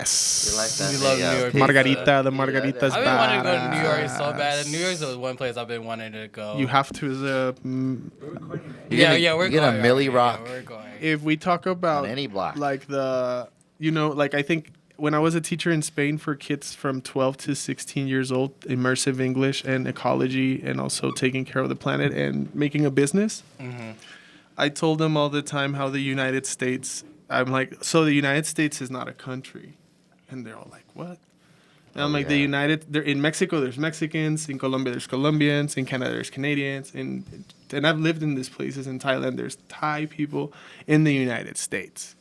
Yes. You like that? We love New York Margarita. The Yeah, margarita's I've been wanting to go to New York so badass. bad. New York's the one place I've been wanting to go. You have to. we're You're going. gonna Millie Rock Yeah, we're going. If we talk about on any block. like like I think when I was a teacher in Spain for kids from 12 to 16 years old, immersive English and ecology, and also taking care of the planet and making a business. Mm-hmm. I told them all the time how the United States. I'm like, so the United States is not a country, and they're all like, what? And I'm like, they're in Mexico. There's Mexicans. In Colombia, there's Colombians. In Canada, there's Canadians. And I've lived in these places. In Thailand, there's Thai people. In the United States,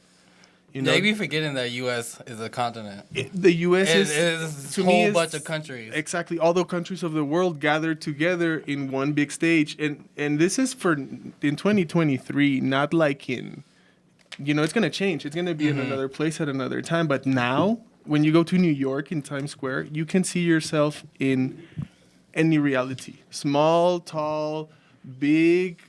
you know, They be forgetting that U.S. is a continent. the U.S. It is is to a me whole is bunch of countries. exactly all the countries of the world gathered together in one big stage, and this is for in 2023, not like in, it's gonna change. It's gonna be in another place at another time. But now, when you go to New York in Times Square, you can see yourself in any reality, small, tall, big,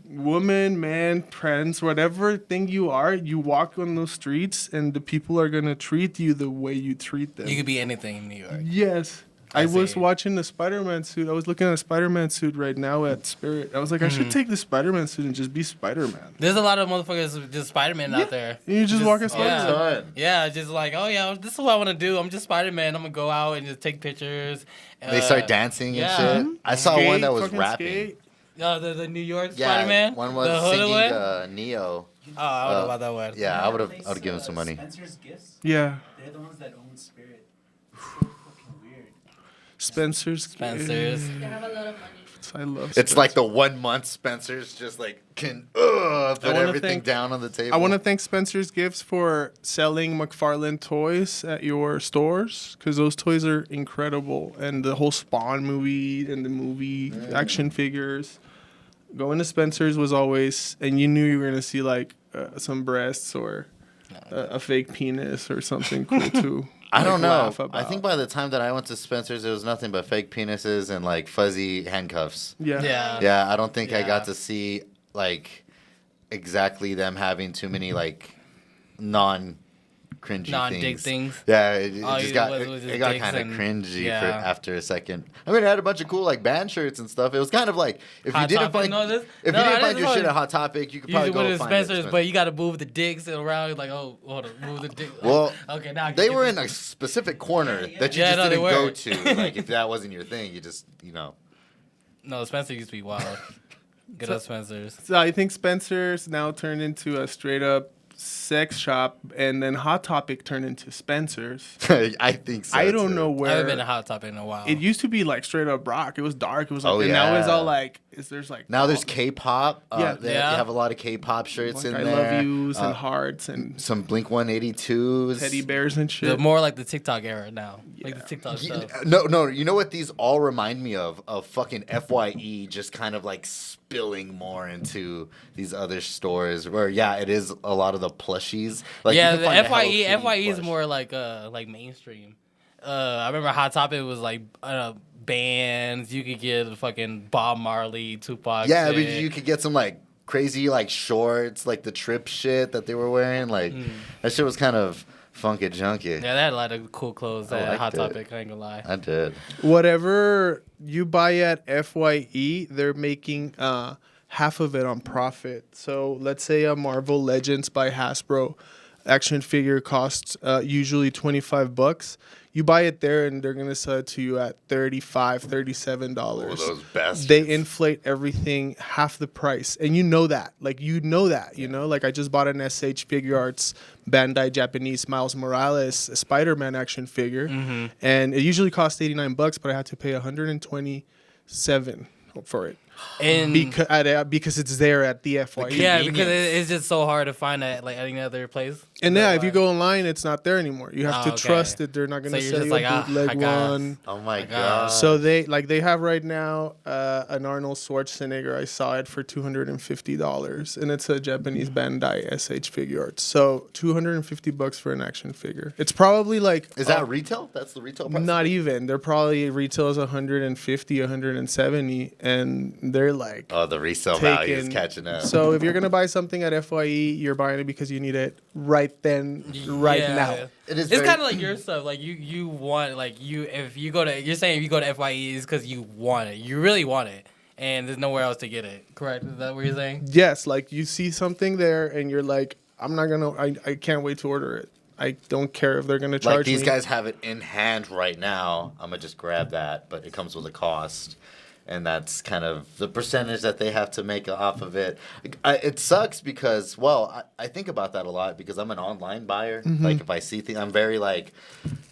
woman, man, trans, whatever thing you are, you walk on those streets and the people are going to treat you the way you treat them. You could be anything in New York. Yes. I I was see. watching the Spider-Man suit. I was looking at a Spider-Man suit right now at Spirit. I was like, I should take the Spider-Man suit and just be Spider-Man. There's a lot of motherfuckers with just Spider-Man out there. And you just walk as Spider-Man. Yeah, just like, oh yeah, this is what I want to do. I'm just Spider-Man. I'm gonna go out and just take pictures. They start dancing yeah. and shit. I saw one that was fucking rapping. skate. The New York Yeah, Spider-Man. one the was hooded singing one? Neo. Oh, I don't know about that one. Yeah, I would have given some money. Spencer's Gifts. Yeah. They're the ones that own Spirit. It's so fucking weird. Spencer's. Spencer's. They have a lot of money. I love It's like the 1 month Spencer's just like can put wanna everything thank- down on the table. I want to thank Spencer's Gifts for selling McFarlane toys at your stores because those toys are incredible. And the whole Spawn movie and the movie action figures. Going to Spencer's was always, and you knew you were going to see like some breasts or a fake penis or something cool too. I don't know. laugh I about. think by the time that I went to Spencer's, it was nothing but fake penises and like fuzzy handcuffs. Yeah. Yeah. Yeah, I don't think I Yeah. got to see like exactly them having too many like non-cringy Non-dick things. things. Yeah, it All just you got was just it got dicks kind of and- cringy yeah. for after a second. I mean, it had a bunch of cool like band shirts and stuff. It was kind of like if Hot you didn't Topic? find No, this- if no, you I didn't find just your shit wanna- at Hot Topic, you could Usually probably go go to find it at Spencer's, but you got to move the dicks around. Like, oh, hold on, move the dick. Well, okay, now I can they get were this. in a specific corner that you Yeah, just no, they didn't go were. to. Like if that wasn't your thing, you just No, Spencer used to be wild. Good old Spencer's. So I think Spencer's now turned into a straight up sex shop, and then Hot Topic turned into Spencer's. I think so. I don't too. know I where. haven't been to Hot Topic in a while. It used to be like straight up rock. It was dark. It was like, Oh, and now it's yeah. all like, there's like Now there's K-pop. Yeah. They Yeah. have a lot of K-pop shirts like in I there. love yous and hearts and Some Blink 182s. teddy bears and The shit. more like the TikTok era now. Like the TikTok stuff. No. You know what these all remind me of? Of fucking FYE just kind of like spilling more into these other stores where it is a lot of the plushies. Like you Yeah, can the find a Hello FYE Kitty is plush. more like mainstream. I remember Hot Topic was like bands. You could get fucking Bob Marley, Tupac. Yeah, shit. but you could get some like crazy like shorts, like the trip shit that they were wearing. Like that shit was kind of funky junky. Yeah, they had a lot of cool clothes I at liked Hot it. Topic. I ain't gonna lie. I did. Whatever you buy at FYE, they're making half of it on profit. So let's say a Marvel Legends by Hasbro action figure costs usually $25. You buy it there and they're gonna sell it to you at $35, $37. Oh, those bastards. They inflate everything half the price, and you know that. Like you know. Like I just bought an SH Figure Arts Bandai Japanese Miles Morales Spider-Man action figure, and it usually costs $89, but I had to pay $127 for it. And Because it's there at the FYE. yeah, because it's just so hard to find at like any other place. And yeah, if you go online, it's not there anymore. You have to Oh, okay. trust that they're not going to So you're sell just you like, a I bootleg got- one. Oh my God. god. So they have right now an Arnold Schwarzenegger. I saw it for $250, and it's a Japanese Bandai SH Figure Arts. So $250 for an action figure. It's probably like Is that retail? That's the retail price? not even. They're probably retails 150, 170, and they're like Oh, the resale value is taken. catching up. So if you're gonna buy something at FYE, you're buying it because you need it right then, right Yeah. now. It is It's very- kind of like your stuff. Like you want if you go to, you're saying if you go to FYE is because you want it. You really want it, and there's nowhere else to get it. Correct? Is that what you're saying? Yes, like you see something there and you're like, I can't wait to order it. I don't care if they're gonna charge like these me. guys have it in hand right now. I'm gonna just grab that, but it comes with a cost, and that's kind of the percentage that they have to make off of it. It sucks because, well, I think about that a lot because I'm an online buyer. Like if I see things, I'm very like,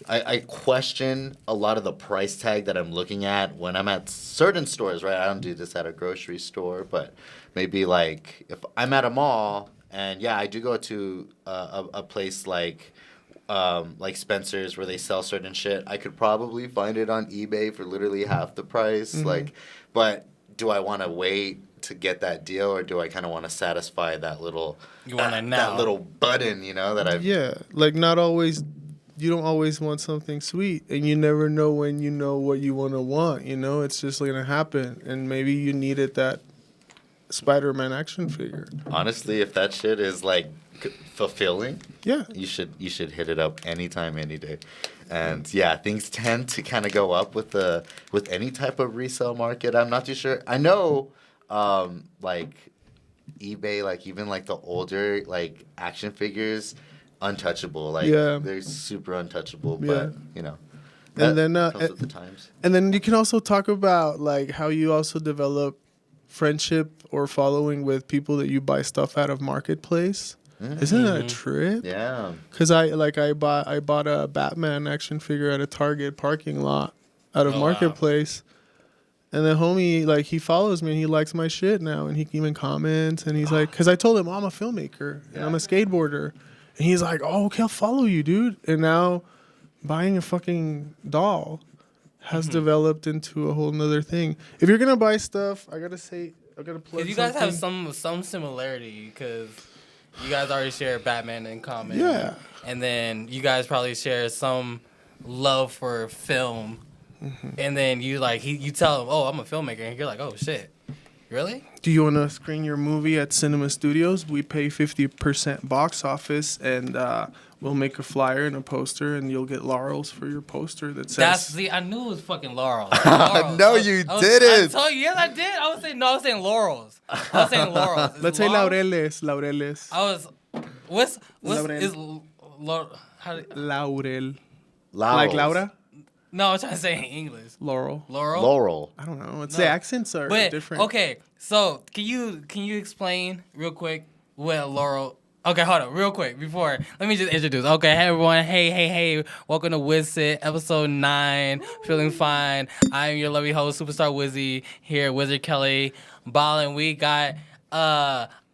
I question a lot of the price tag that I'm looking at when I'm at certain stores. Right, I don't do this at a grocery store, but maybe like if I'm at a mall. And yeah, I do go to a place like Spencer's where they sell certain shit. I could probably find it on eBay for literally half the price. Like, but do I want to wait to get that deal, or do I kind of want to satisfy that little You want it now. that little button, that I've Yeah, like not always. You don't always want something sweet, and you never know when you know what you want. It's just gonna happen, and maybe you needed that Spider-Man action figure. honestly, if that shit is like fulfilling, Yeah. you should hit it up anytime, any day. And yeah, things tend to kind of go up with any type of resale market. I'm not too sure. I know, like eBay, like even like the older like action figures, untouchable. Like Yeah. they're super untouchable. Yeah. But And then comes with the times. And then you can also talk about like how you also develop friendship or following with people that you buy stuff out of marketplace. Isn't that a trip? Yeah. Cause I bought a Batman action figure at a Target parking lot out of Oh, wow. marketplace, and the homie like he follows me and he likes my shit now, and he even comments and he's like, cause I told him I'm a filmmaker and I'm a skateboarder, and he's like, oh okay, I'll follow you, dude. And now buying a fucking doll has developed into a whole nother thing. If you're gonna buy stuff, I gotta plug Because you guys have something. some similarity, because you guys already share Batman in common. Yeah. And then you guys probably share some love for film. And then you tell him, oh, I'm a filmmaker. And you're like, oh, shit. Really? Do you want to screen your movie at Cinema Studios? We pay 50% box office, and we'll make a flyer and a poster, and you'll get laurels for your poster that says... I knew it was fucking Laurel. No, you didn't. I told you, yes, I did. I was saying Laurels. I was saying Laurels. Is Let's it say Laurels? laureles. I was, what's Laurel. is, how do, Laurel. Laurels. Like Laura? no, I'm trying to say in English. Laurel. Laurel. I don't know. It's No. the accents are But different. okay, so can you explain real quick what Laurel? Okay, hold on, real quick before. Let me just introduce. Okay, hey everyone, hey, welcome to Wiz Sit, episode 9. Feeling fine. I am your lovely host, Superstar Wizzy, here, Wizard Kelly, Ballin'. We got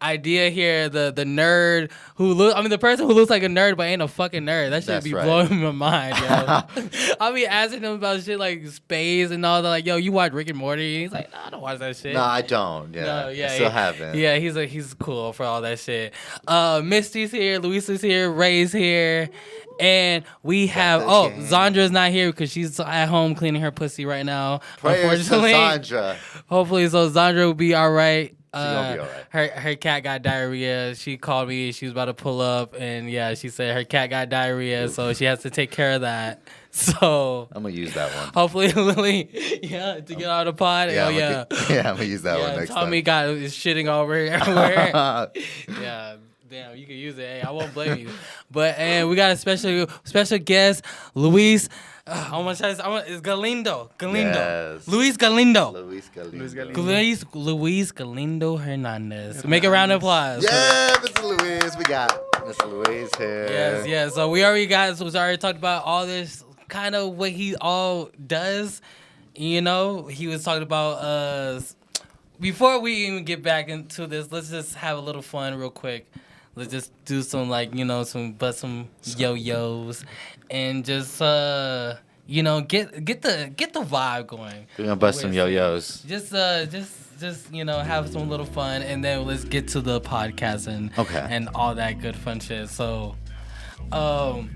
idea here, the nerd the person who looks like a nerd but ain't a fucking nerd. That should That's be right. blowing my mind, yo. I'll be asking him about shit like space and all that. Like, yo, you watch Rick and Morty? He's like, nah, I don't watch that shit. No, I don't. Yeah. No, yeah, I still he- haven't. Yeah, he's cool for all that shit. Misty's here, Luisa's here, Ray's here, and we have the gang. Zandra's not here because she's at home cleaning her pussy right now. Prayers to Sandra. Hopefully, so Zandra will be all right. gonna be all right. Her cat got diarrhea. She called me. She was about to pull up, and yeah, she said her cat got diarrhea, so she has to take care of that. So I'm gonna use that one. hopefully, Lily, to get out of the pod. Yeah, Oh yeah. I'm gonna use that one next Tommy time. is shitting over everywhere. Yeah, damn, you can use it. Hey, I won't blame you. But and we got a special guest, Luis. It's Galindo. Yes. Luis Galindo. Luis Galindo. Luis Galindo Hernandez. Make a round of applause. Yeah, Mr. Luis. We got Mr. Luis here. Yes. So we already talked about all this kind of what he all does. He was talking about before we even get back into this, let's just have a little fun real quick. Let's just do some some yo-yos and just get the vibe going. We're gonna bust some yo-yos. Just have some little fun, and then let's get to the podcast and all that good fun shit. So, I'm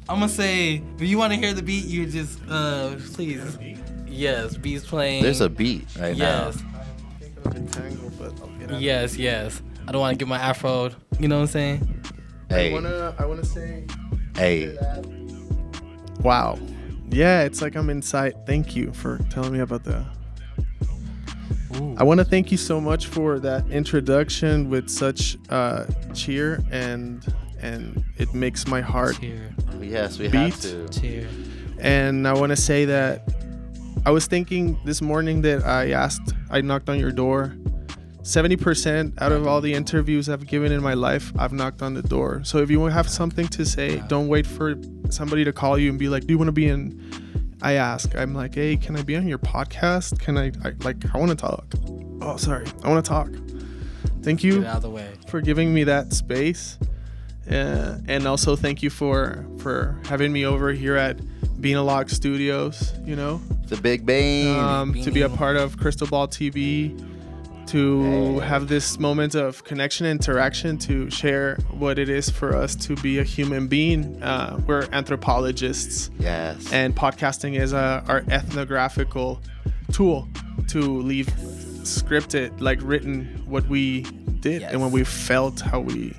gonna say, if you want to hear the beat, you just please. Yes, beat's playing. There's a beat right Yes. now. kind of entangled, but I'll get out. Yes. I don't want to get my afro. You know what I'm saying? Hey, I wanna say. hey. Wow. Yeah, it's like I'm inside. Thank you for telling me about that. Ooh. I want to thank you so much for that introduction with such cheer and it makes my heart Cheer. Yes, we Beat. have to. Cheer. And I want to say that I was thinking this morning that I knocked on your door. 70% out of all the interviews I've given in my life, I've knocked on the door. So if you have something to say, don't wait for somebody to call you and be like, do you want to be in? I ask. I'm like, hey, can I be on your podcast? Can I want to talk. Oh, sorry. I want to talk. Thank you Get out of the way. for giving me that space. And also thank you for having me over here at Beanalog Studios, The Big Bane. to be a part of Crystal Ball TV, to have this moment of connection, interaction, to share what it is for us to be a human being. We're anthropologists, Yes. and podcasting is our ethnographical tool to leave scripted, like written, what we did and what we felt, how we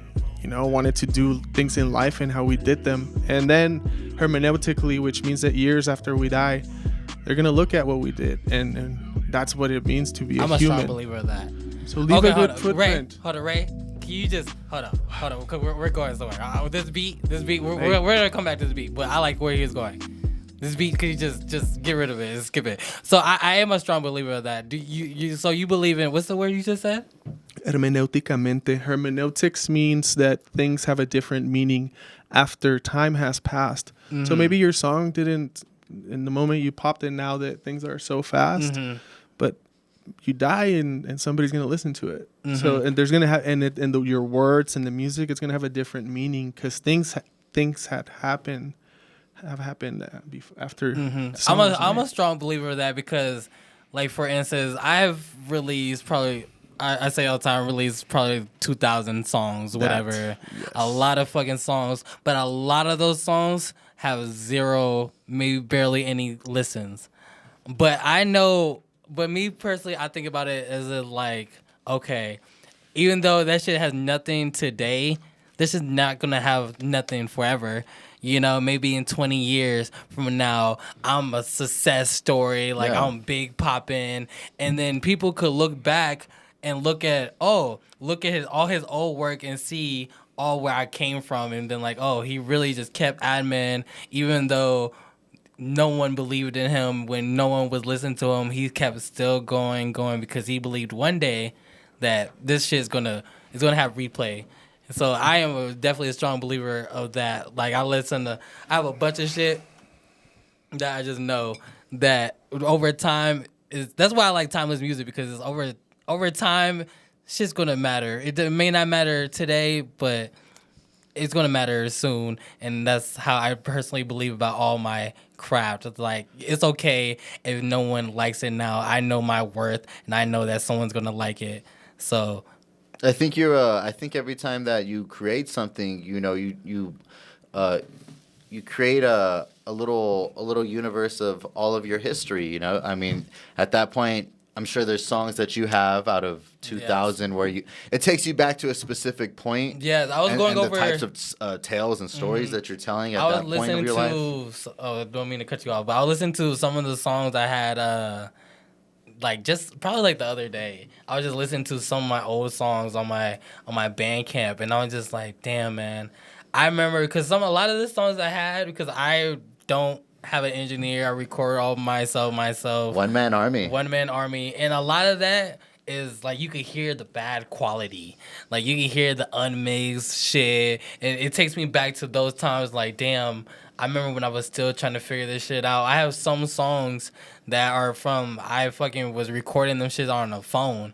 wanted to do things in life and how we did them. And then hermeneutically, which means that years after we die, they're gonna look at what we did, and that's what it means to be a I'm a human. strong believer of that. So leave a good footprint. Ray, can you just hold on, because we're going somewhere. This beat, we're gonna come back to this beat, but I like where he was going. This beat, could you just get rid of it and skip it? So I am a strong believer of that. Do you believe in, what's the word you just said? Hermeneuticamente. Hermeneutics means that things have a different meaning after time has passed. So maybe your song didn't, in the moment you popped in, now that things are so fast, but you die and somebody's gonna listen to it. So and there's gonna have your words and the music, it's gonna have a different meaning because things have happened after. I'm a strong believer of that because, like, for instance, I've released probably, I say all the time, released probably 2,000 songs, whatever. Yes. A lot of fucking songs, but a lot of those songs have zero, maybe barely any listens. But me personally, I think about it as like, okay, even though that shit has nothing today, this is not gonna have nothing forever. Maybe in 20 years from now, I'm a success story, like I'm big popping, and then people could look back and look at all his old work and see all where I came from, and then like, oh, he really just kept admin, even though no one believed in him when no one was listening to him. He kept still going because he believed one day that this shit's gonna have replay. So I am definitely a strong believer of that. Like, I have a bunch of shit that I just know that over time that's why I like timeless music, because it's over time, shit's gonna matter. It may not matter today, but it's gonna matter soon, and that's how I personally believe about all my craft. It's like, it's okay if no one likes it now. I know my worth, and I know that someone's gonna like it. So I think I think every time that you create something, you create a little universe of all of your history. I mean, at that point, I'm sure there's songs that you have out of 2000 where it takes you back to a specific point. Yes, I was going over the types of tales and stories that you're telling at that point of your life. I don't mean to cut you off, but I was listening to some of the songs I had. Like, just probably like the other day, I was just listening to some of my old songs on my Bandcamp, and I was just like, damn, man. I remember because a lot of the songs I had, because I don't have an engineer, I record all myself. One man army, and a lot of that is like, you could hear the bad quality, like you can hear the unmixed shit, and it takes me back to those times. Like, damn, I remember when I was still trying to figure this shit out. I have some songs that are from, I fucking was recording them shit on a phone.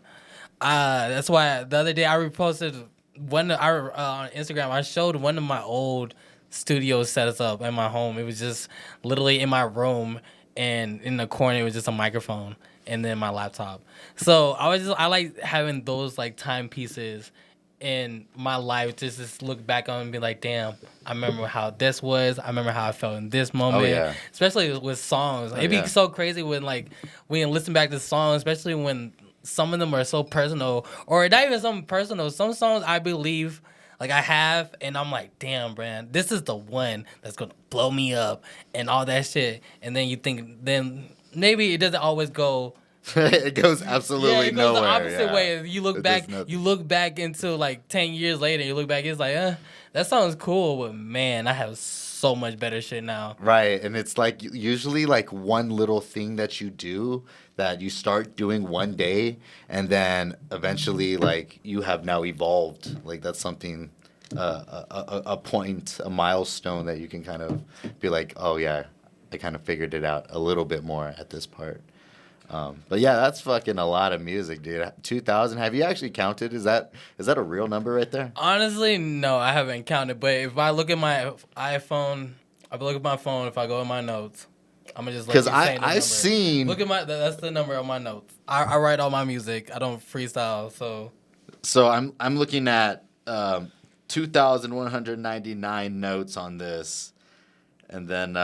That's why the other day I reposted on Instagram. I showed one of my old studio setups up at my home. It was just literally in my room, and in the corner it was just a microphone and then my laptop. So I like having those like timepieces in my life, just look back on and be like, damn, I remember how this was. I remember how I felt in this moment. Oh, yeah. Especially with songs. It'd be so crazy when you listen back to songs, especially when some of them are so personal, or not even something personal. Some songs I believe, like I have, and I'm like, damn, man, this is the one that's gonna blow me up and all that shit. And then you think, then maybe it doesn't always go. It goes absolutely Yeah, it goes nowhere. the opposite yeah. way. You look It back, does nothing. you look back into like 10 years later. You look back, it's like, that sounds cool, but man, I have so much better shit now. Right, and it's like usually like one little thing that you do that you start doing one day, and then eventually like you have now evolved. Like that's something, a point, a milestone that you can kind of be like, oh yeah, I kind of figured it out a little bit more at this part. But yeah, that's fucking a lot of music, dude. 2,000. Have you actually counted? Is that a real number right there? Honestly, no, I haven't counted. But if I look at my iPhone, if I look at my phone, if I go in my notes, I'm gonna just let you Because say the number. I've seen. Look at that's the number on my notes. I write all my music. I don't freestyle, so. So I'm looking at 2,199 notes on this, and then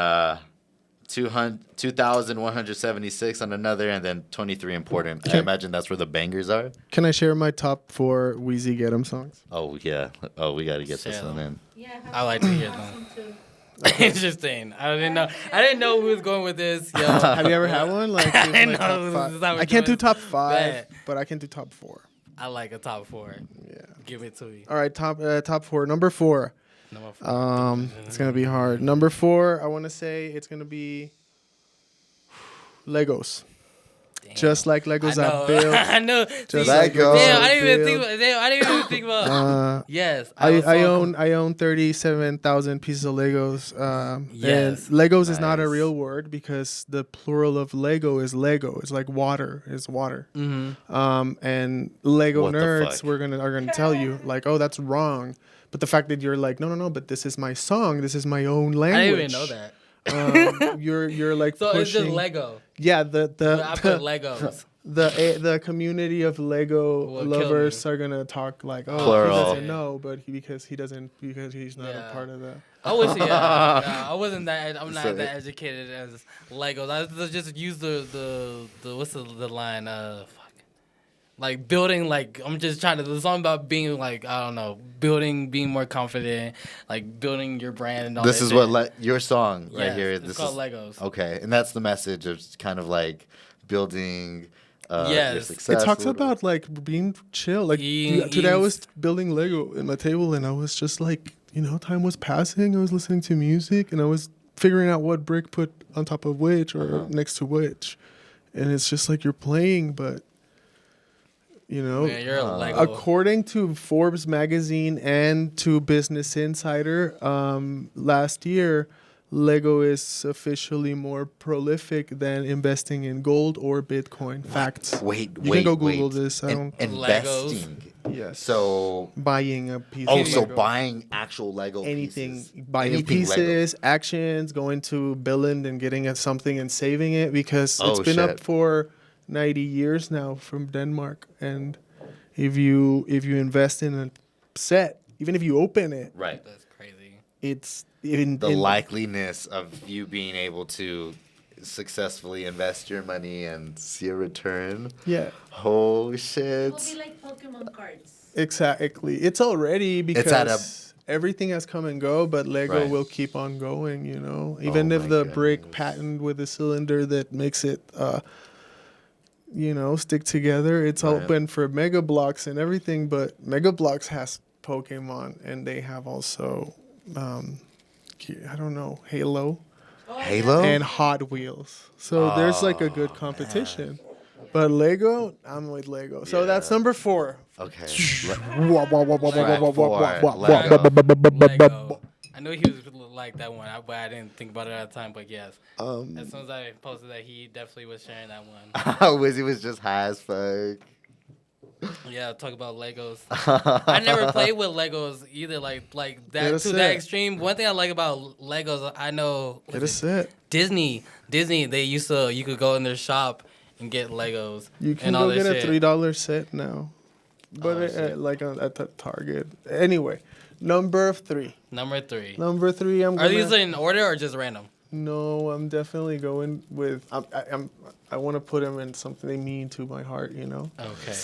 2,176 on another, and then 23 important. I imagine that's where the bangers are. Can I share my top 4 WizzyGetem songs? Oh yeah. Oh, we got to get this Share one them. in. Yeah, I like to hear them. Interesting. I didn't know who was going with this. Yo. Have you ever had one? Like, I like know, top this is five? how we're I can't do doing top it. 5, Bet. but I can do top 4. I like a top 4. Yeah. Give it to me. All right, top 4. Number 4. Number 4. It's gonna be hard. Number 4, I want to say it's gonna be Legos. Damn. Just like Legos I are know. built. I know. Just like Legos Legos Damn, are I didn't even think built. about. Damn, I didn't even think about. Yes, I own 37,000 pieces of Legos. Yes. And Legos is not a Nice. real word because the plural of Lego is Lego. It's like water is water. Mm-hmm. And Lego What the nerds fuck? are gonna tell you like, oh, that's wrong. But the fact that you're like, no, but this is my song. This is my own language. I didn't even know that. You're like So it's just pushing. Lego. Yeah, I put Legos. the community of Lego Will kill lovers me. are gonna talk like, oh, Plural. he doesn't know, but because he's not Yeah. a part of that. I wish, yeah. I wasn't that. I'm not So that educated as Legos. I just use the what's the line? Like building. Like I'm just trying to. There's something about being like I don't know, building, being more confident, like building your brand and all. This that is shit. what your song right Yes, here. It's This called is Legos. okay, and that's the message of kind of like building. Your Yes. success. It talks or whatever. about like being chill. Like today, I was building Lego in my table, and I was just like, time was passing. I was listening to music, and I was figuring out what brick put on top of which or next to which, and it's just like you're playing, but Man, you're a Lego. according to Forbes magazine and to Business Insider, last year, Lego is officially more prolific than investing in gold or Bitcoin. Facts. Wait, You wait, can go Google wait. this. I don't. Investing. Yes. So, Buying a piece. oh, of so Lego. buying actual Lego anything, pieces. buying Anything Lego. pieces, actions, going to Billund and getting at something and saving it because it's Oh, been up shit. for 90 years now from Denmark. And if you invest in a set, even if you open it, Right. That's crazy. it's in The likeliness of you being able to successfully invest your money and see a return. Yeah, Oh It shit. will be like Pokemon cards. exactly. It's already because It's at everything has come and go, but Lego Right. will keep on going. Even Oh if my the brick goodness. patent with the cylinder that makes it. Stick together. It's Right. open for Mega Bloks and everything, but Mega Bloks has Pokemon, and they have also, I don't know, Halo Halo? and Hot Wheels. So there's like a good competition. But Lego, I'm with Lego. So that's Yeah. number 4. Okay. Lego. I knew he was like that one, but I didn't think about it at the time. But yes, as soon as I posted that, he definitely was sharing that one. Wizzy was just high as fuck. Yeah, talk about Legos. I never played with Legos either, like Get that a to that set. extreme. One thing I like about Legos, I know Get a set. Disney, they used to you could go in their shop and get Legos. You can and all go that get a shit. $3 set now. But Oh, shit. at the Target. Anyway, number 3. Number 3. Number 3, I'm Are gonna... these in order or just random? No, I'm definitely going with. I want to put him in something they mean to my heart. You know. Okay.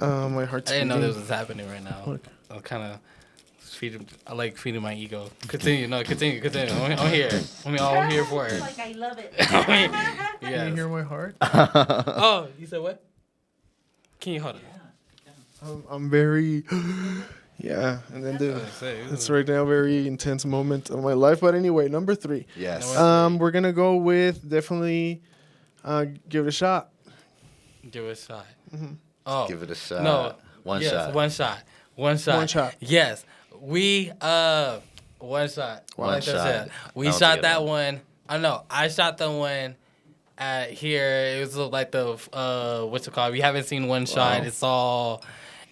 My heart's. I didn't know beating. this was happening right now. Look. I'm kind of feeding. I like feeding my ego. Continue. No, continue. I'm here. I'm here for it. Like, I love it. Can you Yes. hear my heart? Oh, you said what? Can you hold it? I'm very. Yeah, and then it's right now a very intense moment of my life. But anyway, number 3. Yes. We're gonna go with definitely give it a shot. Give it a shot. Mm-hmm. Oh, Give it a shot. no. One yes, shot. One shot. One shot. One shot. Yes, we one shot. One Like I shot. said, we That was a shot good that one. one. I know. I shot the one at here. It was like the what's it called? We haven't seen one shot. It's all.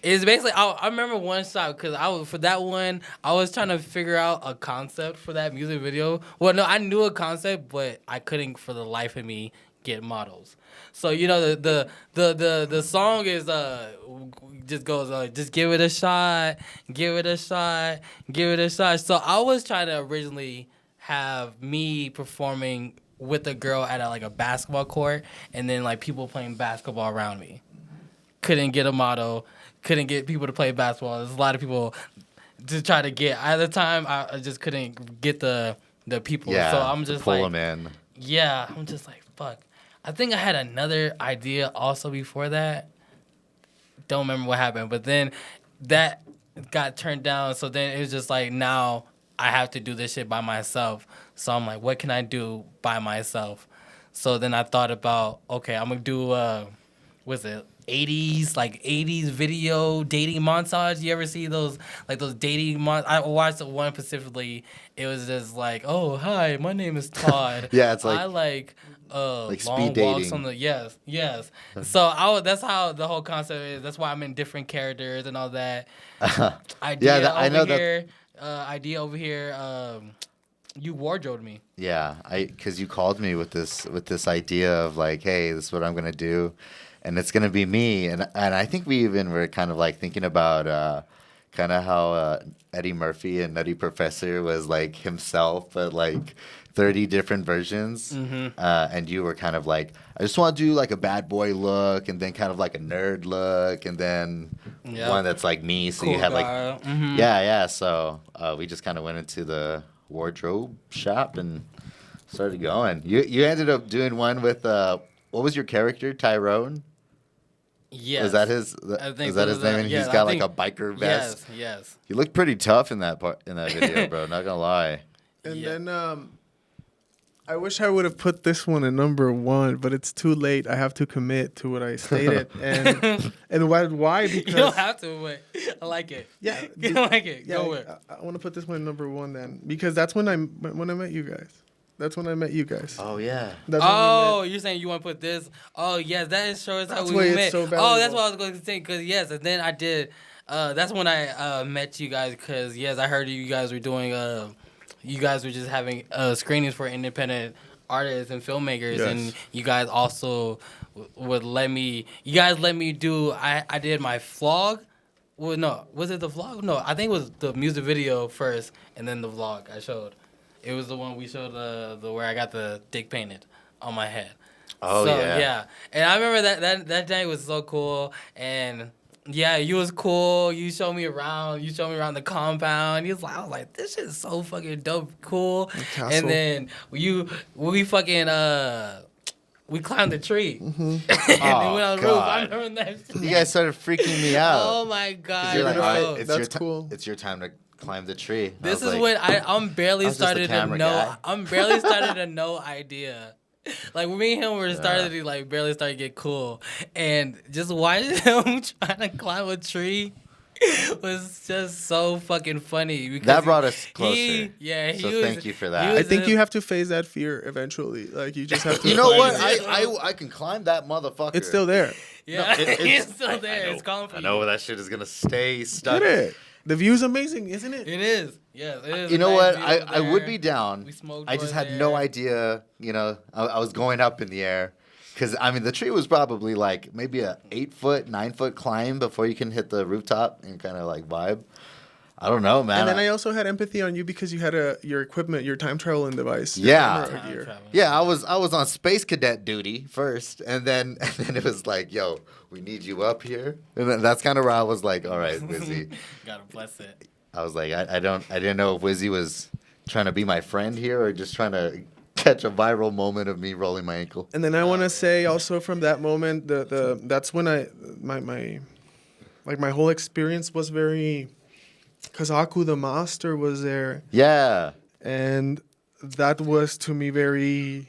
It's basically. I remember one shot because for that one I was trying to figure out a concept for that music video. Well, no, I knew a concept, but I couldn't for the life of me get models. So you know the song is just goes just give it a shot, give it a shot, give it a shot. So I was trying to originally have me performing with a girl at like a basketball court, and then like people playing basketball around me. Couldn't get a model, couldn't get people to play basketball. There's a lot of people to try to get. At the time, I just couldn't get the people. Yeah. So I'm to just pull like, them in. yeah, I'm just like, fuck. I think I had another idea also before that. Don't remember what happened, but then that got turned down. So then it was just like, now I have to do this shit by myself. So I'm like, what can I do by myself? So then I thought about, okay, I'm gonna do what's it? 80s video dating montage. You ever see those dating I watched one specifically. It was just like, oh hi, my name is Todd. Yeah, it's like I like speed long walks dating. on the yes. So that's how the whole concept is. That's why I'm in different characters and all that. Idea I know here, idea over here. You wardrobed me. Yeah, because you called me with this idea of like, hey, this is what I'm gonna do, and it's gonna be me, and I think we even were kind of like thinking about kind of how Eddie Murphy and Nutty Professor was like himself, but like 30 different versions, and you were kind of like, I just want to do like a bad boy look, and then kind of like a nerd look, and then one that's like me, so Cool you had like, guy. yeah. So we just kind of went into the wardrobe shop and started going. You ended up doing one with what was your character, Tyrone? Yes. Is that his? I think Is that his so. name? And Yeah, he's I got think- like a biker vest. Yes. He looked pretty tough in that video, bro. Not gonna lie. And Yeah. then I wish I would have put this one at number 1, but it's too late. I have to commit to what I stated. And why? You Because don't have to, but I like it. yeah, I like it. yeah, Go with. I want to put this one at number 1 then, because that's when I met you guys. That's when I met you guys. Oh yeah. That's when we Oh, met. you're saying you want to put this? Oh, yes, that shows how That's we why it's met. so Oh, that's valuable. what I was going to say. Because yes, and then I did. That's when I met you guys. Because yes, I heard you guys were doing. You guys were just having screenings for independent artists and filmmakers, Yes. and you guys also would let me. You guys let me do. I did my vlog. Well, no, was it the vlog? No, I think it was the music video first, and then the vlog I showed. It was the one we showed the where I got the dick painted on my head. Oh So, yeah. And I remember that day was so cool. And yeah, you was cool. You showed me around. You showed me around the compound. I was like, this shit is so fucking dope, cool. castle. And then we fucking we climbed the tree. and then Oh, went on the roof. I God. remember that. Shit. You guys started freaking me out. Oh my god. You're like, bro. all right, it's That's your cool. It's your time to climb the tree. I This was is like, when I'm barely I was just a started to camera know. guy. I'm barely started to know idea. Like when me and him were started to like barely start to get cool, and just watching him trying to climb a tree was just so fucking funny. Because That brought us closer. He So was, thank you for he that. was I think a- you have to face that fear eventually. Like you just have to. You know what? climb it. I can climb that motherfucker. It's still there. Yeah, It- it's still there. I know, It's calling for I know you. that shit is gonna stay stuck. Get it. The view's amazing, isn't it? It is. Yes, it is. You a know nice what? view I would there. be down. We smoked I just over had no there. idea. You know, I was going up in the air because I mean the tree was probably like maybe a 8-foot, 9-foot climb before you can hit the rooftop and kind of like vibe. I don't know, man. And then I also had empathy on you because you had your equipment, your time traveling device. your Yeah. camera gear. Yeah, I was on space cadet duty first, and then it was like, yo, we need you up here, and then that's kind of where I was like, all right, Wizzy. Gotta bless it. I was like, I didn't know if Wizzy was trying to be my friend here or just trying to catch a viral moment of me rolling my ankle. And then I want to say also from that moment, that's when my whole experience was very, because Aku the master was there, Yeah. and that was to me very,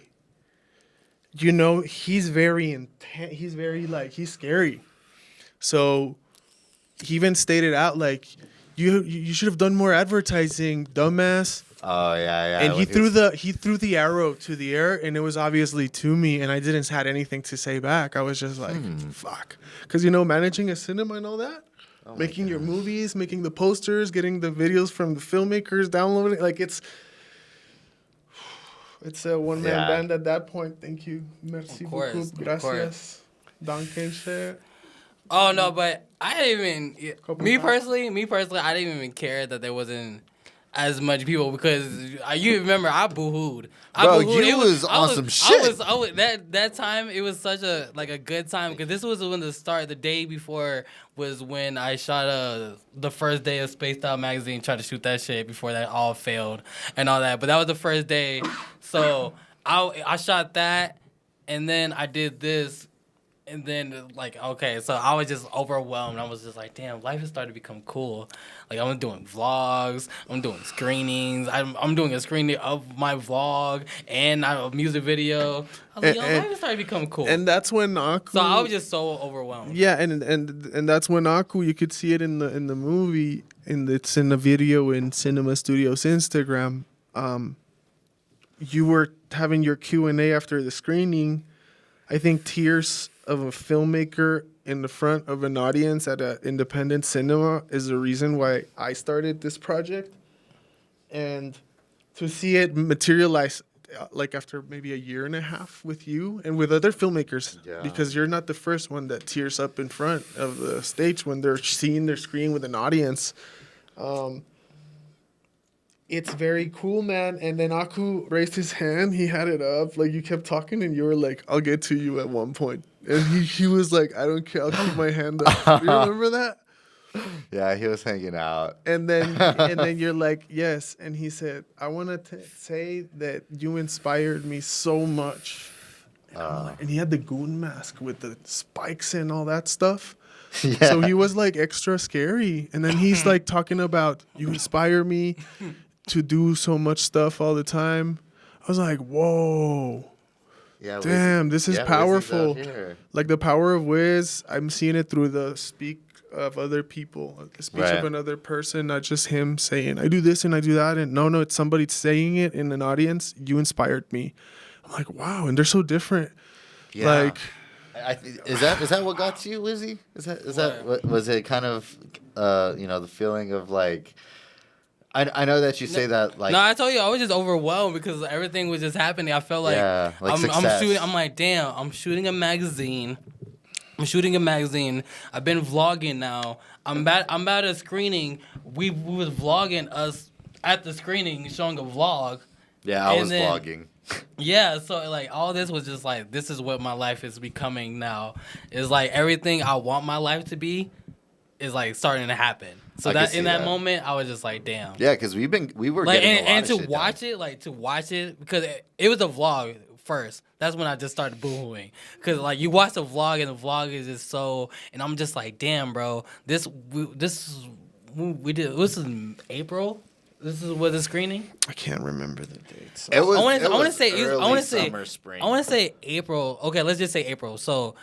he's very intense. He's very he's scary. So he even stated out you should have done more advertising, dumbass. Oh yeah. And he threw the arrow to the air, and it was obviously to me, and I didn't had anything to say back. I was just like, fuck, because managing a cinema and all that, making your movies, making the posters, getting the videos from the filmmakers, downloading it's a one-man band at that point. Thank you, merci beaucoup, gracias, danke. Oh no, but I didn't even. Me personally, I didn't even care that there wasn't as much people because you remember I boo-hooed. Bro, you was on some shit. I was that time. It was such a good time because this was when the day before was when I shot the first day of Spaced Out magazine. Tried to shoot that shit before that all failed and all that. But that was the first day, so I shot that, and then I did this. And then, so I was just overwhelmed. I was just like, damn, life is starting to become cool. I'm doing vlogs. I'm doing screenings. I'm doing a screening of my vlog and a music video. I was like, life is starting to become cool. And that's when Aku... So I was just so overwhelmed. Yeah, and that's when Aku, you could see it in the movie, it's in the video in Cinema Studios Instagram. You were having your Q&A after the screening. I think tears of a filmmaker in the front of an audience at an independent cinema is the reason why I started this project. And to see it materialize after maybe a year and a half with you and with other filmmakers, because you're not the first one that tears up in front of the stage when they're seeing their screen with an audience. It's very cool, man. And then Aku raised his hand. He had it up. You kept talking, and you were like, I'll get to you at one point. And he was like, I don't care. I'll keep my hand up. You remember that? Yeah, he was hanging out. And then you're like, yes. And he said, I want to say that you inspired me so much. And he had the goon mask with the spikes and all that stuff. Yeah. So he was extra scary. And then he's talking about, you inspire me to do so much stuff all the time. I was like, whoa. Yeah, damn, this is powerful. Wizzy's The power of Wiz, I'm seeing it through the speak of other people, the speech of another person, not just him saying, I do this and I do that. And no, it's somebody saying it in an audience. You inspired me. I'm like, wow. And they're so different. Yeah. Is that what got to you, Wizzy? Was it kind of the feeling of I know that you say that No, I told you I was just overwhelmed because everything was just happening. I felt I'm shooting. I'm like, damn, I'm shooting a magazine. I've been vlogging now. I'm about a screening. We was vlogging us at the screening, showing a vlog. Yeah, I was vlogging. Yeah, so all this was just this is what my life is becoming now. It's everything I want my life to be is starting to happen. So that in that moment I was just like, damn. Yeah, because we were getting a lot and of to shit watch it because it was a vlog first. That's when I just started boohooing because you watch the vlog and the vlog is just so, and I'm just like, damn, bro, we did. This is in April. This was the screening. I can't remember the dates. I want to say summer, spring. I want to say April. Okay, let's just say April. So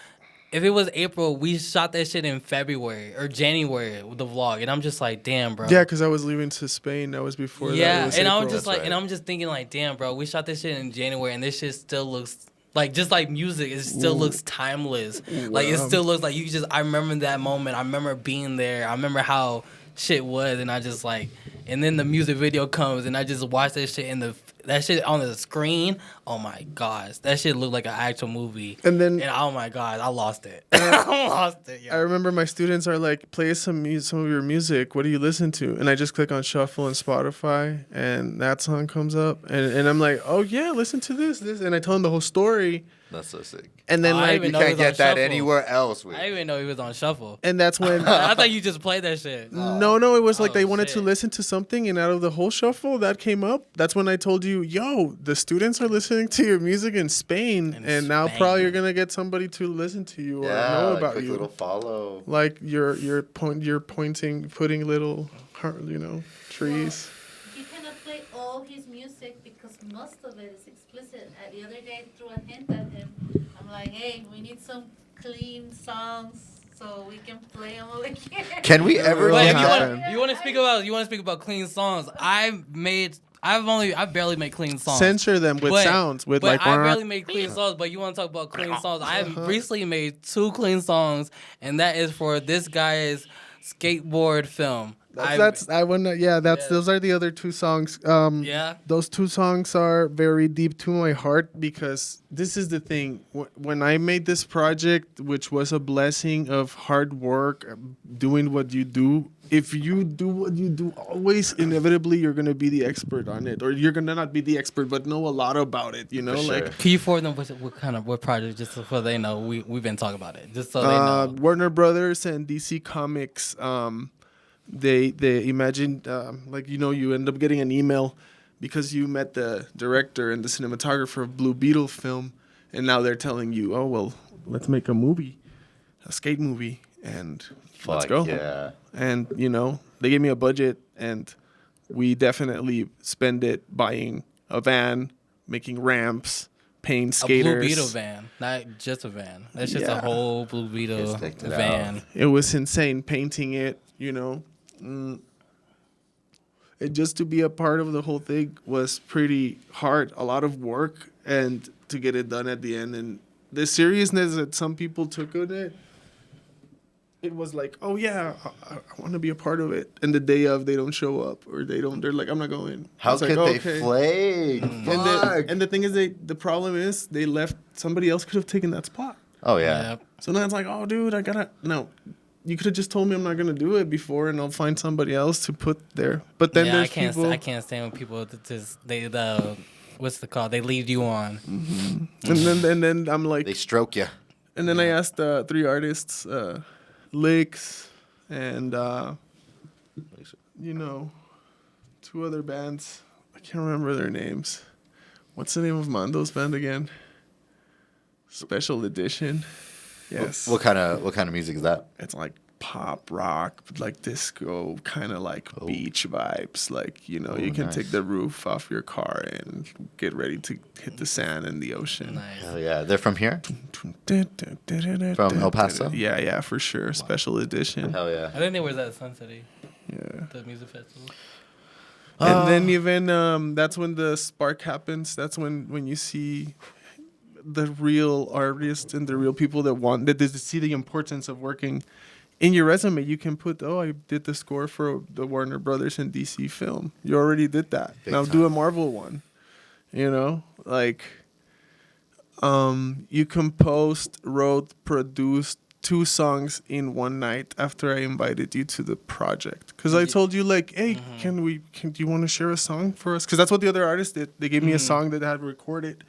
if it was April, we shot that shit in February or January with the vlog, and I'm just like, damn, bro. Yeah, because I was leaving to Spain. That was before. Yeah, that. And I'm just and I'm just thinking damn, bro, we shot this shit in January, and this shit still looks just like music. It still looks timeless. Wow. It still looks like you just. I remember that moment. I remember being there. I remember how shit was, and I just and then the music video comes, and I just watch that shit, and the that shit on the screen. Oh my gosh, that shit looked like an actual movie. And then oh my god, I lost it. I lost it. I Yo. remember my students are like, play some of your music. What do you listen to? And I just click on shuffle on Spotify, and that song comes up, and I'm like, oh yeah, listen to this. And I tell them the whole story, That's so sick. and then I like, even You know he can't was on get that shuffle. anywhere else. With. I didn't even know he was on shuffle. and that's when. I thought you just played that shit. No, it was like Oh, they wanted to shit. listen to something, and out of the whole shuffle that came up, that's when I told you, yo, the students are listening to your music in Spain, In and now Spain. probably you're gonna get somebody to listen to you or know about quick you. little follow. Like you're pointing, putting little, trees. You cannot play all his music because most of it is explicit. The other day, I threw a hint at him. I'm like, hey, we need some clean songs so we can play them over here. Can we ever What Wait, get happened? that? you want to speak about clean songs? I barely make clean songs. Censor them with But- sounds, with but like. I barely make clean songs. But you want to talk about clean songs? I recently made 2 clean songs, and that is for this guy's skateboard film. Those are the other 2 songs. Yeah. Those 2 songs are very deep to my heart because this is the thing. When I made this project, which was a blessing of hard work, doing what you do. If you do what you do, always inevitably you're gonna be the expert on it, or you're gonna not be the expert, but know a lot about it. You know, For sure. like Can you forward them what project, just so they know we've been talking about it, just so they know. Warner Brothers and DC Comics. They imagined you end up getting an email because you met the director and the cinematographer of Blue Beetle film, and now they're telling you, oh well, let's make a skate movie, and let's Fuck go. yeah. And they gave me a budget, and we definitely spend it buying a van, making ramps, paying skaters. A Blue Beetle van, not just a van. That's just a Yeah. whole Blue Beetle Just picked it van. It was insane painting it, And just to be a part of the whole thing was pretty hard, a lot of work, and to get it done at the end. And the seriousness that some people took on it, it was like, oh yeah, I want to be a part of it. And the day of, they don't show up, or they're like, I'm not going. How It's like, could oh, they okay. flake? And the thing is, the problem is they left. Somebody else could have taken that spot. Oh yeah. Yep. So now it's like, oh, dude, no. You could have just told me I'm not gonna do it before, and I'll find somebody else to put there. But then Yeah, there's I can't. people, I can't stand when people what's the call? They lead you on. and then I'm like, They stroke you. and then I asked 3 artists, Licks, and 2 other bands. I can't remember their names. What's the name of Mondo's band again? Special Edition. Yes. What kind of music is that? It's like pop rock, like disco, kind of like beach vibes. Like, you can nice. take the roof off your car and get ready to hit the sand and the ocean. Nice. Hell yeah. They're from here? From El Paso? Yeah, for sure. Special edition. Hell yeah. I think they was at Sun City, Yeah. the music festival. And then even that's when the spark happens. That's when you see the real artists and the real people that see the importance of working. In your resume, you can put, I did the score for the Warner Brothers and DC film. You already did that. Big Now time. do a Marvel one. You composed, wrote, produced 2 songs in one night after I invited you to the project. Because I told you, like, hey, do you want to share a song for us? Because that's what the other artists did. They gave me a song that I had recorded.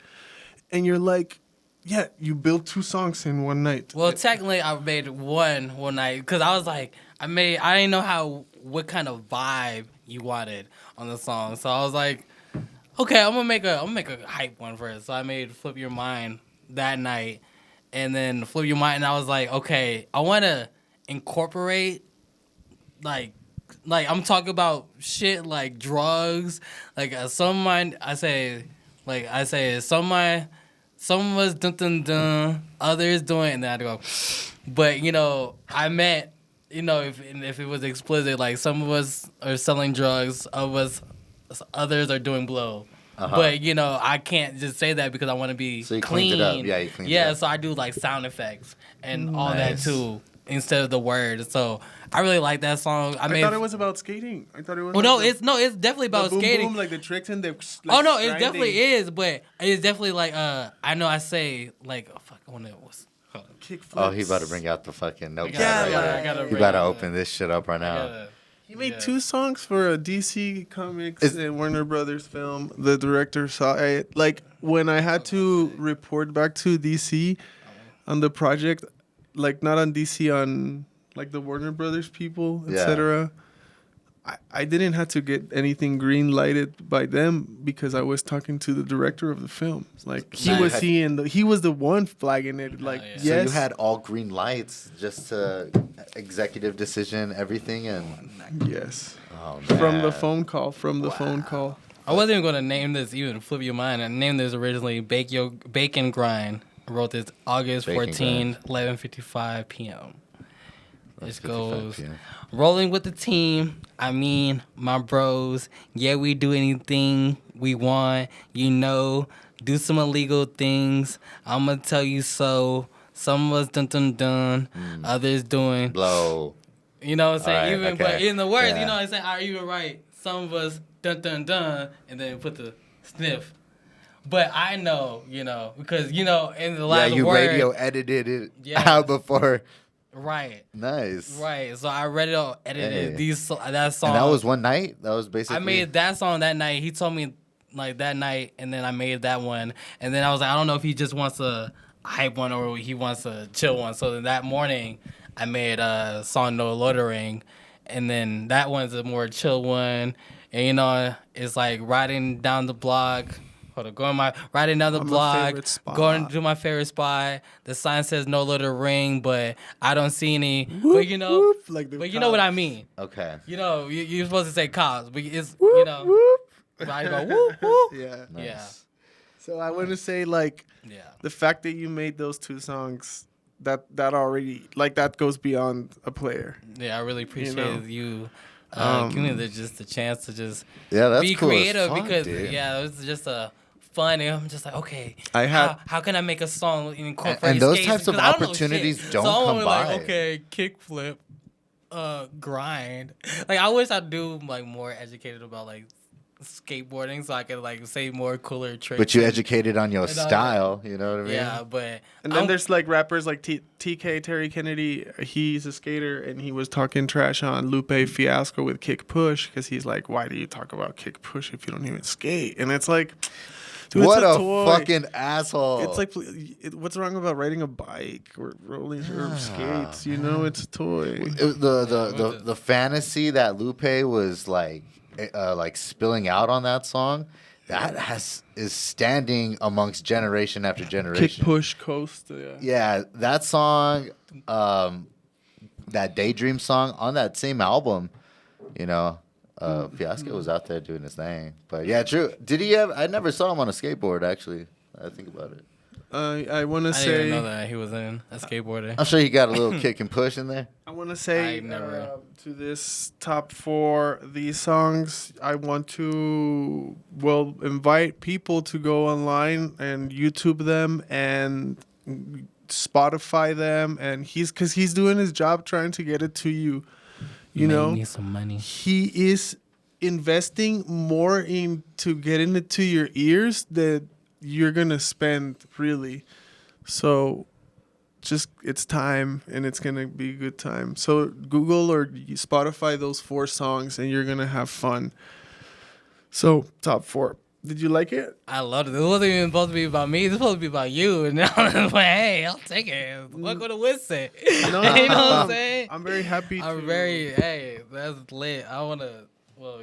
And you're like, yeah, you built 2 songs in one night. Well, technically, I made one night because I was like, I didn't know what kind of vibe you wanted on the song, so I was like, okay, I'm gonna make a hype one first. So I made "Flip Your Mind" that night, and then "Flip Your Mind," and I was like, okay, I want to incorporate like I'm talking about shit like drugs, like some was dun dun dun, others doing, and then I'd go. But I meant, if it was explicit, like some of us are selling drugs, others are doing blow. But I can't just say that because I want to be So you clean. cleaned it up. Yeah, you cleaned it Yeah, up. so I do like sound effects and all that Nice. too. instead of the words. So I really like that song. I thought it was about skating. I thought it was. Well, like it's definitely the about boom, skating. boom, like the tricks and the. Like, Oh no, it grinding. definitely is, but it's definitely like I know I say like fuck I wanna what's hold on. Kick Oh, flips. he about to bring out the fucking notepad. Yeah, right like, here. I gotta He bring about to it up. open this shit up right now. He made Yeah. 2 songs for a DC Comics Is- and Warner Brothers film. The director saw it. Like, when I had to report back to DC on the project, like, not on DC, on, like, the Warner Brothers people, Yeah. etc. I didn't have to get anything green lighted by them because I was talking to the director of the film. Like, he Nice. was he was the one flagging it. Like, yeah. So yes. you had all green lights, just to executive decision, everything, and Yes. oh, From the man. phone call. I wasn't even gonna name this even flip your mind. I named this originally Bacon Grind. I wrote this August Bacon 14, 11:55 p.m. This 55 goes PM. rolling with the team. I mean, my bros. Yeah, we do anything we want. You know, do some illegal things. I'ma tell you so. Some of us dun. Others doing. blow. You know what I'm saying? Alright, Even but okay. in the words, Yeah. you know what I'm saying? I even write some of us dun, and then put the sniff. But I know, because in the Yeah, last you word, radio edited it Yes. out before. right. Nice. So I read it all, edited Hey. that song. And that was one night. That was basically. I made that song that night. He told me like that night, and then I made that one, and then I was like, I don't know if he just wants a hype one or he wants a chill one. So then that morning, I made a song No Loitering, and then that one's a more chill one, and it's like riding down the block. Riding down the On my block, favorite spot. going to my favorite spot. The sign says no loitering, but I don't see any. But whoop, like the but you know what I mean. Okay. You're supposed to say cops, but it's Whoop. I go whoop whoop. Yeah. Nice. Yeah. So I want to say, like, Yeah. the fact that you made those 2 songs, that already, like, that goes beyond a player. Yeah, I really appreciate know. you giving me just the chance to just Yeah, that's be cool as creative fuck, because dude. it was just a fun. And I'm just like, okay, I had- how can I make a song incorporate And those skates? types of 'Cause I don't know opportunities shit. don't so I'm come only by. Like, okay, kickflip, grind. Like I wish I'd do like more educated about like skateboarding so I could like say more cooler tricks. But you educated on your And all that. style. You know what I mean? Yeah, but And then I'm- there's, like, rappers like TK, Terry Kennedy. He's a skater, and he was talking trash on Lupe Fiasco with Kick Push because he's like, why do you talk about Kick Push if you don't even skate? And it's like, dude, What it's a toy. fucking asshole. It's like, what's wrong about riding a bike or rolling or skates? It's a toy. The fantasy that Lupe was like spilling out on that song, that is standing amongst generation after Kick generation. Push Coast. Yeah, that song, that Daydream song on that same album, Fiasco was out there doing his thing. But yeah, true. Did he have? I never saw him on a skateboard actually. I think about it. I want to I didn't even know say, that he was in a skateboarder. I'm sure he got a little kick and push in there. I want to say I never- to this top 4, these songs, I want to, invite people to go online and YouTube them and Spotify them. And because he's doing his job trying to get it to you, you know. Make me some money. He is investing more into getting it to your ears that you're gonna spend, really. So just, it's time, and it's gonna be a good time. So Google or Spotify those 4 songs, and you're gonna have fun. So top 4. Did you like it? I loved it. This wasn't even supposed to be about me. This was supposed to be about you. And now I'm like, hey, I'll take it. Welcome to Wiz Sit. No, You know what I'm saying? I'm very happy. Hey, that's lit. I want to,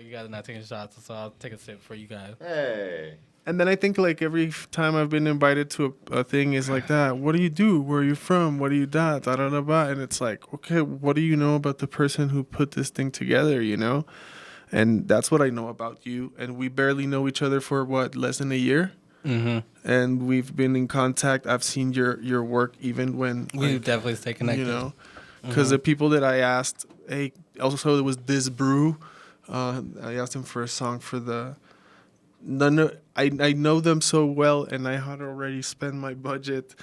you guys are not taking shots, so I'll take a sip for you guys. Hey. And then I think, like, every time I've been invited to a thing is like that. What do you do? Where are you from? What do you da da da da? And it's like, okay, what do you know about the person who put this thing together? And that's what I know about you. And we barely know each other for less than a year. Mm-hmm. And we've been in contact. I've seen your work even when We definitely stay connected. because the people that I asked, hey, also there was this brew. I asked him for a song for the. I know them so well, and I had already spent my budget,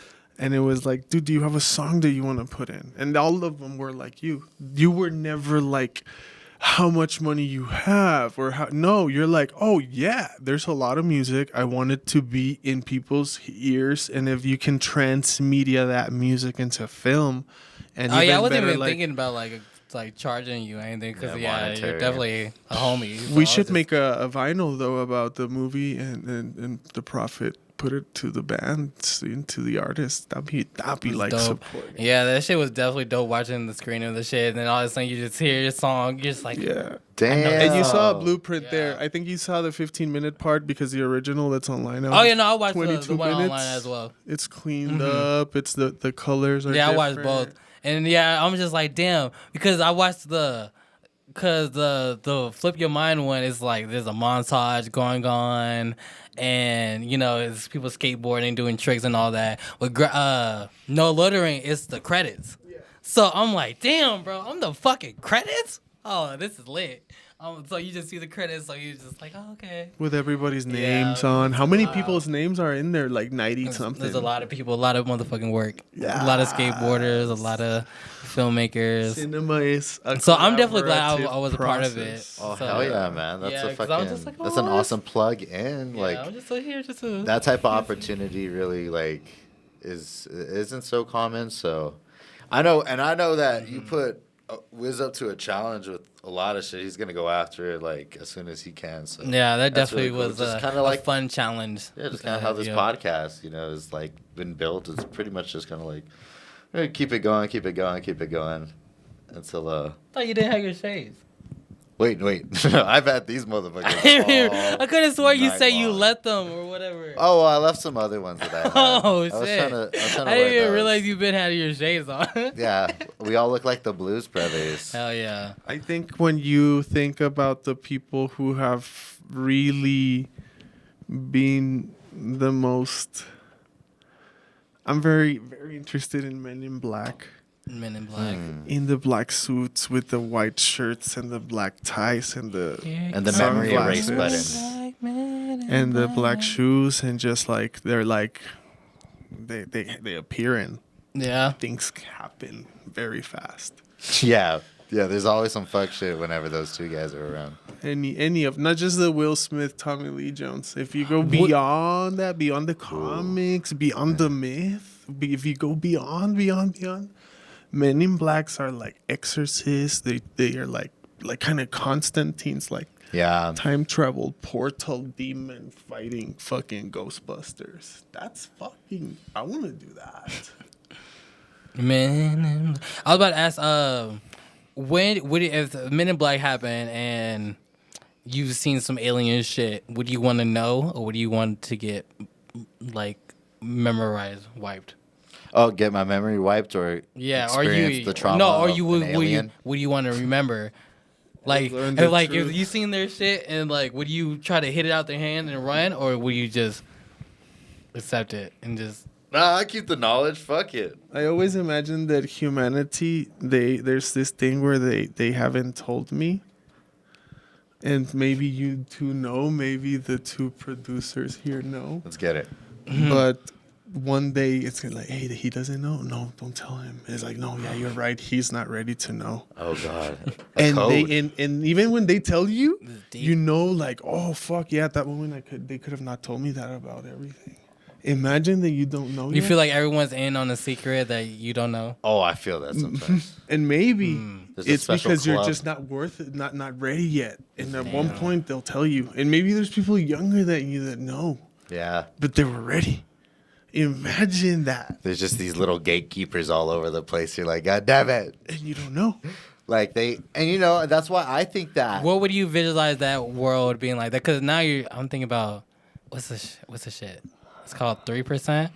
And it was like, dude, do you have a song that you want to put in? And all of them were like you. You were never like, how much money you have or how. No, you're like, oh yeah, there's a lot of music. I want it to be in people's ears, and if you can transmedia that music into film, and Oh yeah, I wasn't better, even like, thinking about like charging you or anything because Yeah, you're monetary. definitely a homie. So I we was should just- make a vinyl though about the movie and the profit. Put it to the bands, into the artist. That'd be like dope. supporting. Yeah, that shit was definitely dope watching the screen of the shit, and then all of a sudden you just hear your song, you're just like, Yeah. Damn. And you saw a Oh. blueprint there. Yeah. I think you saw the 15-minute part because the original that's online now. oh yeah, no, I watched the 22 one minutes. online as well. It's cleaned up. It's the colors are Yeah, I watched different. both, and yeah, I'm just like, damn, because I watched the flip your mind one is like there's a montage going on, and you know it's people skateboarding, doing tricks and all that. With no loitering, it's the credits. Yeah. So I'm like, damn, bro, I'm the fucking credits. Oh, this is lit. So you just see the credits, so you're just like, oh, okay. With everybody's Yeah, names on. How many wow. people's names are in there? Like 90 something. There's a lot of people, a lot of motherfucking work. Yeah. A lot of skateboarders, a lot of filmmakers. Cinema is a So I'm definitely glad collaborative I was a part of it. process. Oh So- hell yeah, man! That's Yeah, a 'cause I was fucking. just like, That's an oh, awesome plug in. Yeah, Like I'm just here just to. that type of opportunity really like isn't so common. So I know that you put Wiz up to a challenge with a lot of shit. He's gonna go after it like as soon as he can. So Yeah, that That's definitely really cool. was Just a, kinda a like- fun challenge. yeah, just kind of how this yeah. podcast, is like been built. It's pretty much just kind of like keep it going until I thought you didn't have your shades. Wait. I've had these motherfuckers. I could have swore you night said you long. let them or whatever. Oh, well, I left some other ones that I had. Oh, I was shit. trying to I wear didn't even those. realize you've been having your shades on. Yeah, we all look like the Blues Brothers. Hell yeah. I think when you think about the people who have really been the most, I'm very, very interested in Men in Black. Men in Black. In the black suits with the white shirts and the black ties and the And the memory erase Sunglasses. button. and the black shoes, and just like they're like they appear and Yeah. things happen very fast. Yeah, there's always some fuck shit whenever those two guys are around. Any of, not just the Will Smith, Tommy Lee Jones. If you go beyond that, beyond the comics, beyond the myth, if you go beyond, Men in Blacks are like exorcists. They are like kind of Constantine's, like Yeah. time travel portal demon fighting fucking Ghostbusters. That's fucking, I want to do that. Men in I was about to ask, when would if Men in Black happened and you've seen some alien shit, would you want to know or would you want to get like memorized, wiped? Oh, get my memory wiped or Yeah, or experience you the trauma no, or of you an would you want to remember? Like, Learn the if truth. you seen their shit and like, would you try to hit it out their hand and run, or would you just accept it and just? Nah, I keep the knowledge. Fuck it. I always imagine that humanity, there's this thing where they haven't told me. And maybe you two know, maybe the two producers here know. Let's get it. But one day it's gonna like, hey, he doesn't know. No, don't tell him. It's like, no, yeah, you're right. He's not ready to know. Oh God. And code. and even when they tell you, deep. you know, like, oh fuck yeah, at that moment they could have not told me that about everything. Imagine that you don't know. You yet. feel like everyone's in on a secret that you don't know. Oh, I feel that sometimes. And maybe There's a it's special because you're club. just not worth it, not ready yet. And at one point they'll tell you. And maybe there's people younger than you that know, Yeah. but they were ready. Imagine that. There's just these little gatekeepers all over the place. You're like, God damn it. And you don't know. Like that's why I think that. What would you visualize that world being like? That because now I'm thinking about what's the shit? It's called 3%.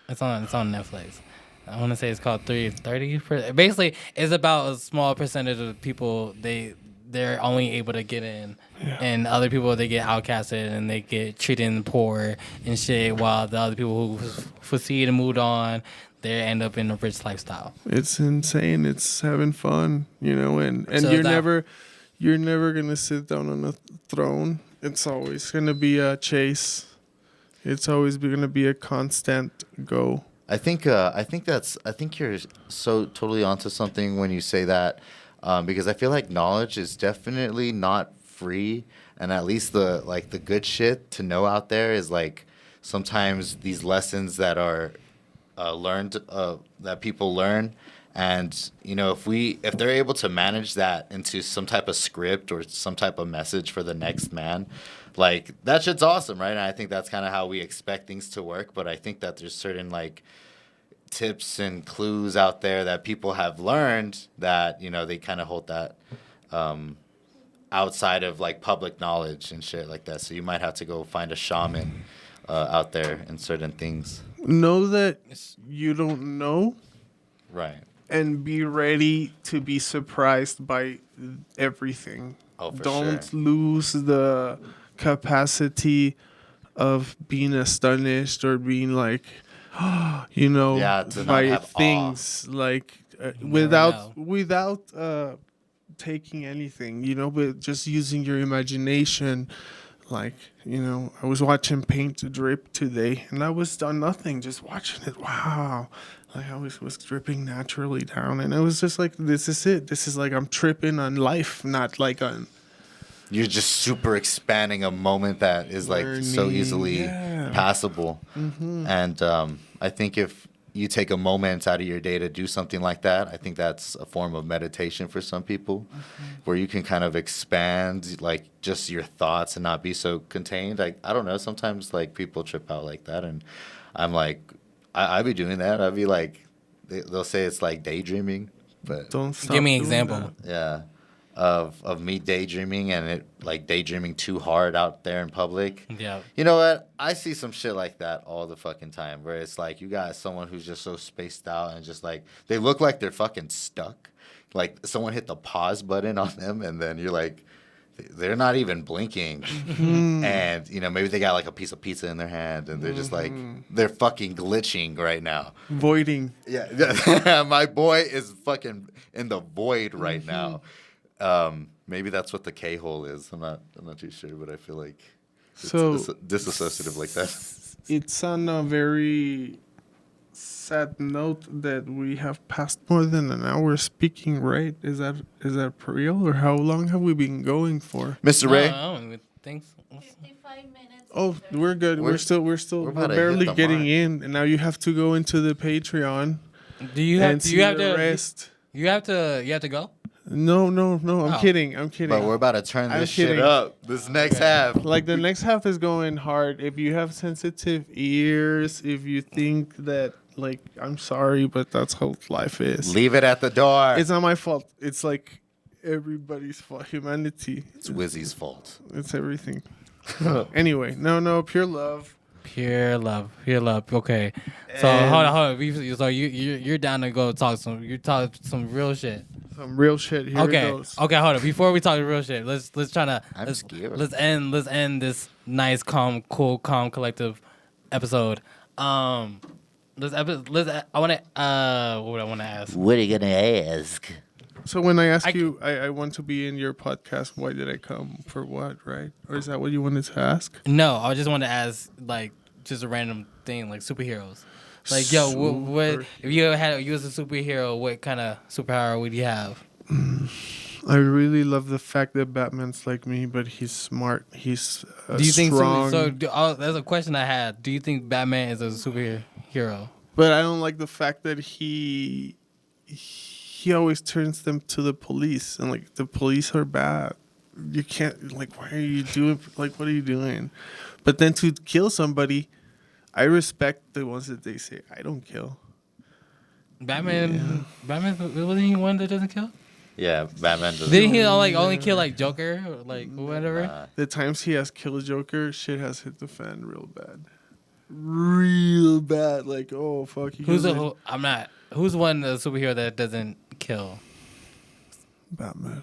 It's on Netflix. I want to say it's called 30%. Basically, it's about a small percentage of the people they're only able to get in, and other people they get outcasted and they get treated poor and shit. While the other people who proceed and moved on, they end up in a rich lifestyle. It's insane. It's having fun, and So you're never gonna sit down on a throne. It's always gonna be a chase. It's always gonna be a constant go. I think you're so totally onto something when you say that, because I feel like knowledge is definitely not free, and at least the good shit to know out there is like sometimes these lessons that are learned that people learn, and if they're able to manage that into some type of script or some type of message for the next man, like that shit's awesome, right? And I think that's kind of how we expect things to work. But I think that there's certain like tips and clues out there that people have learned that they kind of hold that outside of like public knowledge and shit like that. So you might have to go find a shaman out there in certain things. Know that you don't know, Right. and be ready to be surprised by everything. Oh, for Don't sure. lose the capacity of being astonished or being like, Yeah, to not by have things like without taking anything, but just using your imagination. Like, I was watching paint drip today, and I was on nothing, just watching it. Wow. Like, I was dripping naturally down, and I was just like, this is it. This is like I'm tripping on life, not like on You're just super expanding a moment that is like so learning. easily Yeah. passable. And I think if you take a moment out of your day to do something like that, I think that's a form of meditation for some people, where you can kind of expand like just your thoughts and not be so contained. Like, I don't know, sometimes like people trip out like that, and I'm like, I be doing that. I'd be like, they'll say it's like daydreaming, but don't stop. Give me an doing example. that. yeah, of me daydreaming, and it like daydreaming too hard out there in public. Yeah. You know what? I see some shit like that all the fucking time, where it's like you got someone who's just so spaced out and just like they look like they're fucking stuck. Like someone hit the pause button on them, and then you're like, they're not even blinking. And maybe they got like a piece of pizza in their hand, and they're just like they're fucking glitching right now. Voiding. Yeah, my boy is fucking in the void right now. Maybe that's what the K-hole is. I'm not too sure, but I feel like it's So disassociative like that. it's on a very sad note that we have passed more than an hour speaking, right? Is that for real, or how long have we been going for? Mr. Ray, I don't even think so. 55 minutes. Oh, we're good. We're about to barely hit the getting mark. in, and now you have to go into the Patreon Do you have and do see you have the to rest. you have to go? No, I'm Oh. kidding. but we're about to turn I'm this shit kidding. up. This next half. Like the next half is going hard. If you have sensitive ears, if you think that, like, I'm sorry, but that's how life is. Leave it at the door. It's not my fault. It's like everybody's fault. Humanity. It's Wizzy's fault. It's everything. Anyway, no, pure love. Pure love. Okay. So And- hold on. So you're down to go talk some real shit. Some real shit. Here it goes. Okay, hold on. Before we talk real shit, let's try to I'm scared. let's end this nice, calm, collective episode. I want to what would I want to ask? What are you gonna ask? So when I ask you, I want to be in your podcast. Why did I come? For what? Right? Or is that what you wanted to ask? No, I just wanted to ask like just a random thing like superheroes. Like, yo, what if you was a superhero? What kind of superpower would you have? I really love the fact that Batman's like me, but he's smart. He's Do you think strong. that's a question I had. Do you think Batman is a superhero? But I don't like the fact that he always turns them to the police, and like the police are bad. You can't, like, why are you doing, like, what are you doing? But then to kill somebody, I respect the ones that they say I don't kill. Batman wasn't he one that doesn't kill? Yeah, Batman doesn't. Didn't he only kill like Joker or like whatever? The times he has killed Joker, shit has hit the fan real bad. Real bad. Like, oh, fuck. Who's the one superhero that doesn't kill? Batman.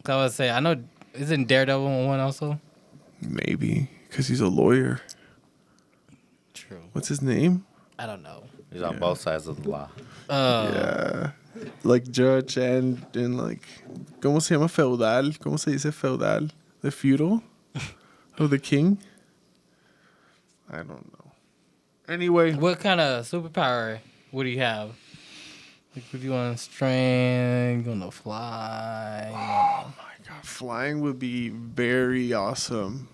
'Cause I would say I know. Isn't Daredevil one also? Maybe. Because he's a lawyer. True. What's his name? I don't know. He's on both sides of the law. Yeah. Like judge and like, ¿cómo se llama feudal? ¿Cómo se dice feudal? The feudal? Of the king? I don't know. Anyway, What kind of superpower would you have? Like, would you want strength? You want to fly? oh my god, flying would be very awesome.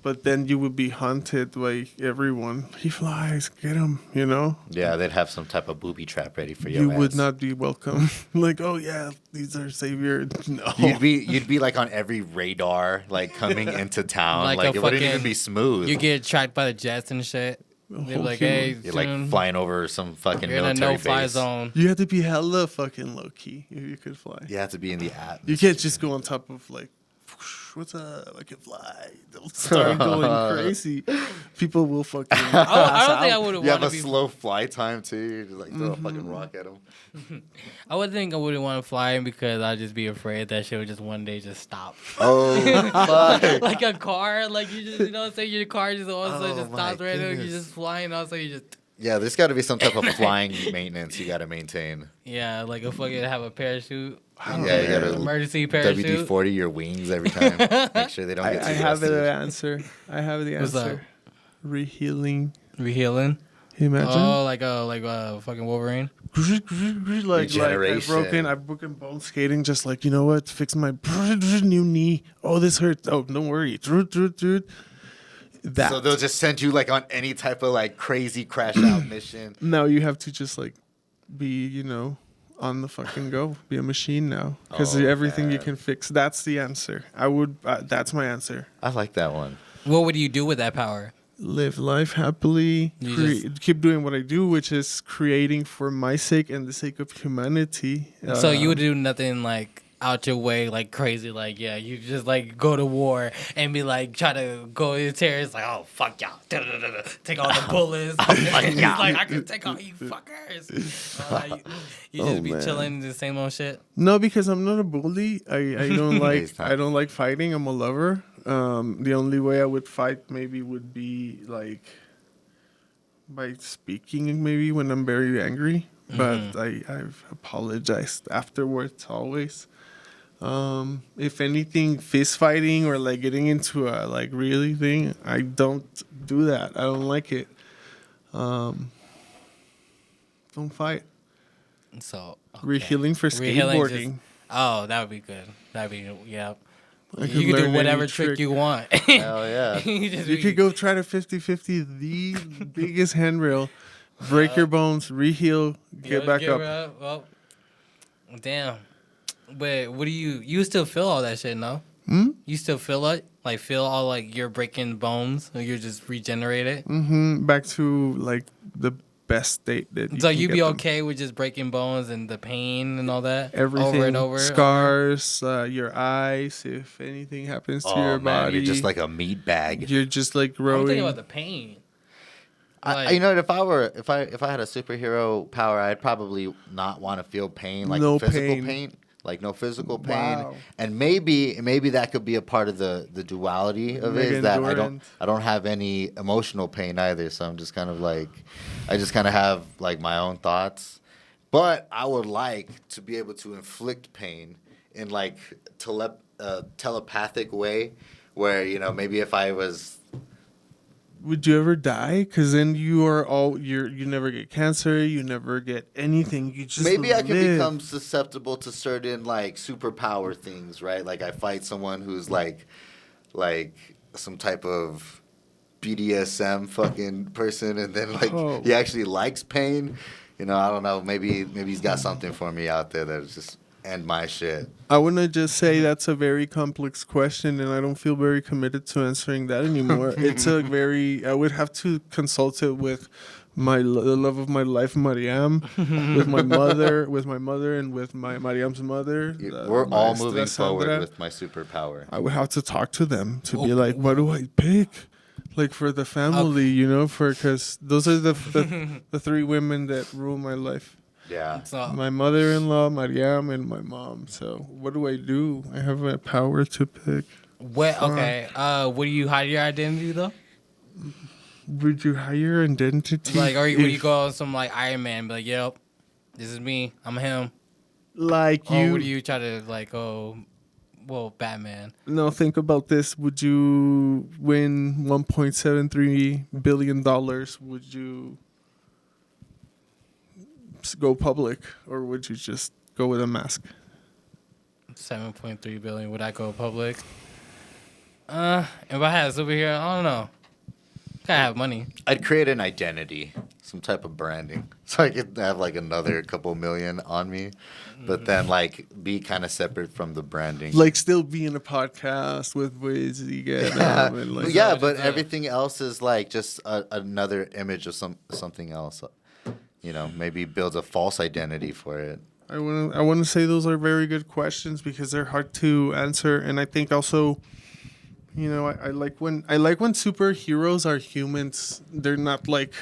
But then you would be hunted by everyone. He flies, get him, you know? Yeah, they'd have some type of booby trap ready for your You would ass. not be welcome. Like, oh yeah, these are savior. No. You'd be like on every radar, like coming into town. Like Like a it wouldn't fucking- even be smooth. You get tracked by the jets and shit. They'd be whole like, human. hey, You're like soon, flying over some fucking you're in a military no-fly base. zone. You have to be hella fucking low key if you could fly. You have to be in the app. You can't just go on top of like, whoosh, what's up? I can fly. They'll start going crazy. People will fucking. I don't think I would You have want a to be. slow flight time too. You just like throw a fucking rock at them. I would think I wouldn't want to fly because I'd just be afraid that shit would just one day just stop. Oh, fuck. Like a car, like you just, you know what I'm saying? Your car just all of a sudden Oh just my stops right there. You're goodness. just flying, all of a sudden you just. Yeah, there's got to be some type of flying maintenance you got to maintain. Yeah, like a fucking have a parachute. Oh, Yeah, you got to Emergency parachute. WD-40 your wings every time. Make sure they don't I get too have rusty. the answer. I have the What's answer. Rehealing. Rehealing. Imagine. Oh, like a fucking Wolverine. Like Regeneration. I've broken bone skating. Just like, you know what? Fix my new knee. Oh, this hurts. Oh, don't worry. That. So they'll just send you like on any type of like crazy crash out mission. Now you have to just like be, on the fucking go. Be a machine now. Because Oh, everything you man. can fix. That's the answer. I would. That's my answer. I like that one. What would you do with that power? Live life happily. You Keep doing what I do, which is creating for my sake and the sake of humanity. So you would do nothing like out your way, like crazy, like you just like go to war and be like try to go to terrorists, like oh fuck y'all, take all the bullets. He's like I can take all you fuckers. You just Oh, be man. chilling the same old shit. No, because I'm not a bully. I don't like He's not. I don't like fighting. I'm a lover. The only way I would fight maybe would be like by speaking maybe when I'm very angry. But I've apologized afterwards always. If anything, fist fighting or like getting into a like really thing, I don't do that. I don't like it. Don't fight. So Rehealing for Rehealing just- skateboarding. Oh, that would be good. That'd be yeah. I could You can do learn whatever any trick you want. Hell yeah. You could go try to 50-50 the biggest handrail, break your bones, reheal, get back up. Well, damn. But what do you still feel all that shit, no? You still feel it? Like feel all like you're breaking bones or you're just regenerated? Back to like the best state that you So can you'd get be them. okay with just breaking bones and the pain and all that? Everything, Over and over? scars, your eyes, if anything happens to Oh your man, body. you're just like a meat bag. You're just like I'm growing. thinking about the pain. You know, if I had a superhero power, I'd probably not want to feel pain, like No physical pain. pain, like no physical pain, Wow. and maybe that could be a part of the duality of it. Like Is that endurance. I don't have any emotional pain either, so I'm just kind of like, I just kind of have like my own thoughts, but I would like to be able to inflict pain in like telepathic way, where maybe if I was. Would you ever die? Because then you are you never get cancer. You never get anything. You just Maybe I could live. become susceptible to certain like superpower things, right? Like I fight someone who's like some type of BDSM fucking person, and then like Oh. he actually likes pain. I don't know. Maybe he's got something for me out there that's just end my shit. I want to just say that's a very complex question, and I don't feel very committed to answering that anymore. It's a very. I would have to consult it with the love of my life, Mariam, with my mother, and with my Mariam's mother. We're all Maestra moving forward Sandra. with my superpower. I would have to talk to them to be like, what do I pick? Like for the family, because those are the three women that rule my life. Yeah. So My mother-in-law, Mariam, and my mom. So what do I do? I have a power to pick. what? Okay. Would you hide your identity though? Would you hire identity? Like, or would you if- go on some like Iron Man, and be like, "Yep, this is me. I'm him." like Or you? would you try to like go Batman. No, think about this. Would you win $1.73 billion? Would you go public, or would you just go with a mask? 7.3 billion. Would I go public? If I had a superhero, I don't know. Gotta have money. I'd create an identity, some type of branding, so I could have like another couple million on me, but then like be kind of separate from the branding. Like still be in a podcast with WizzyGetem and like yeah, but everything else is like just another image of something else. You know, maybe build a false identity for it. I want to say those are very good questions because they're hard to answer, and I think also, you know, I like when superheroes are humans. They're not like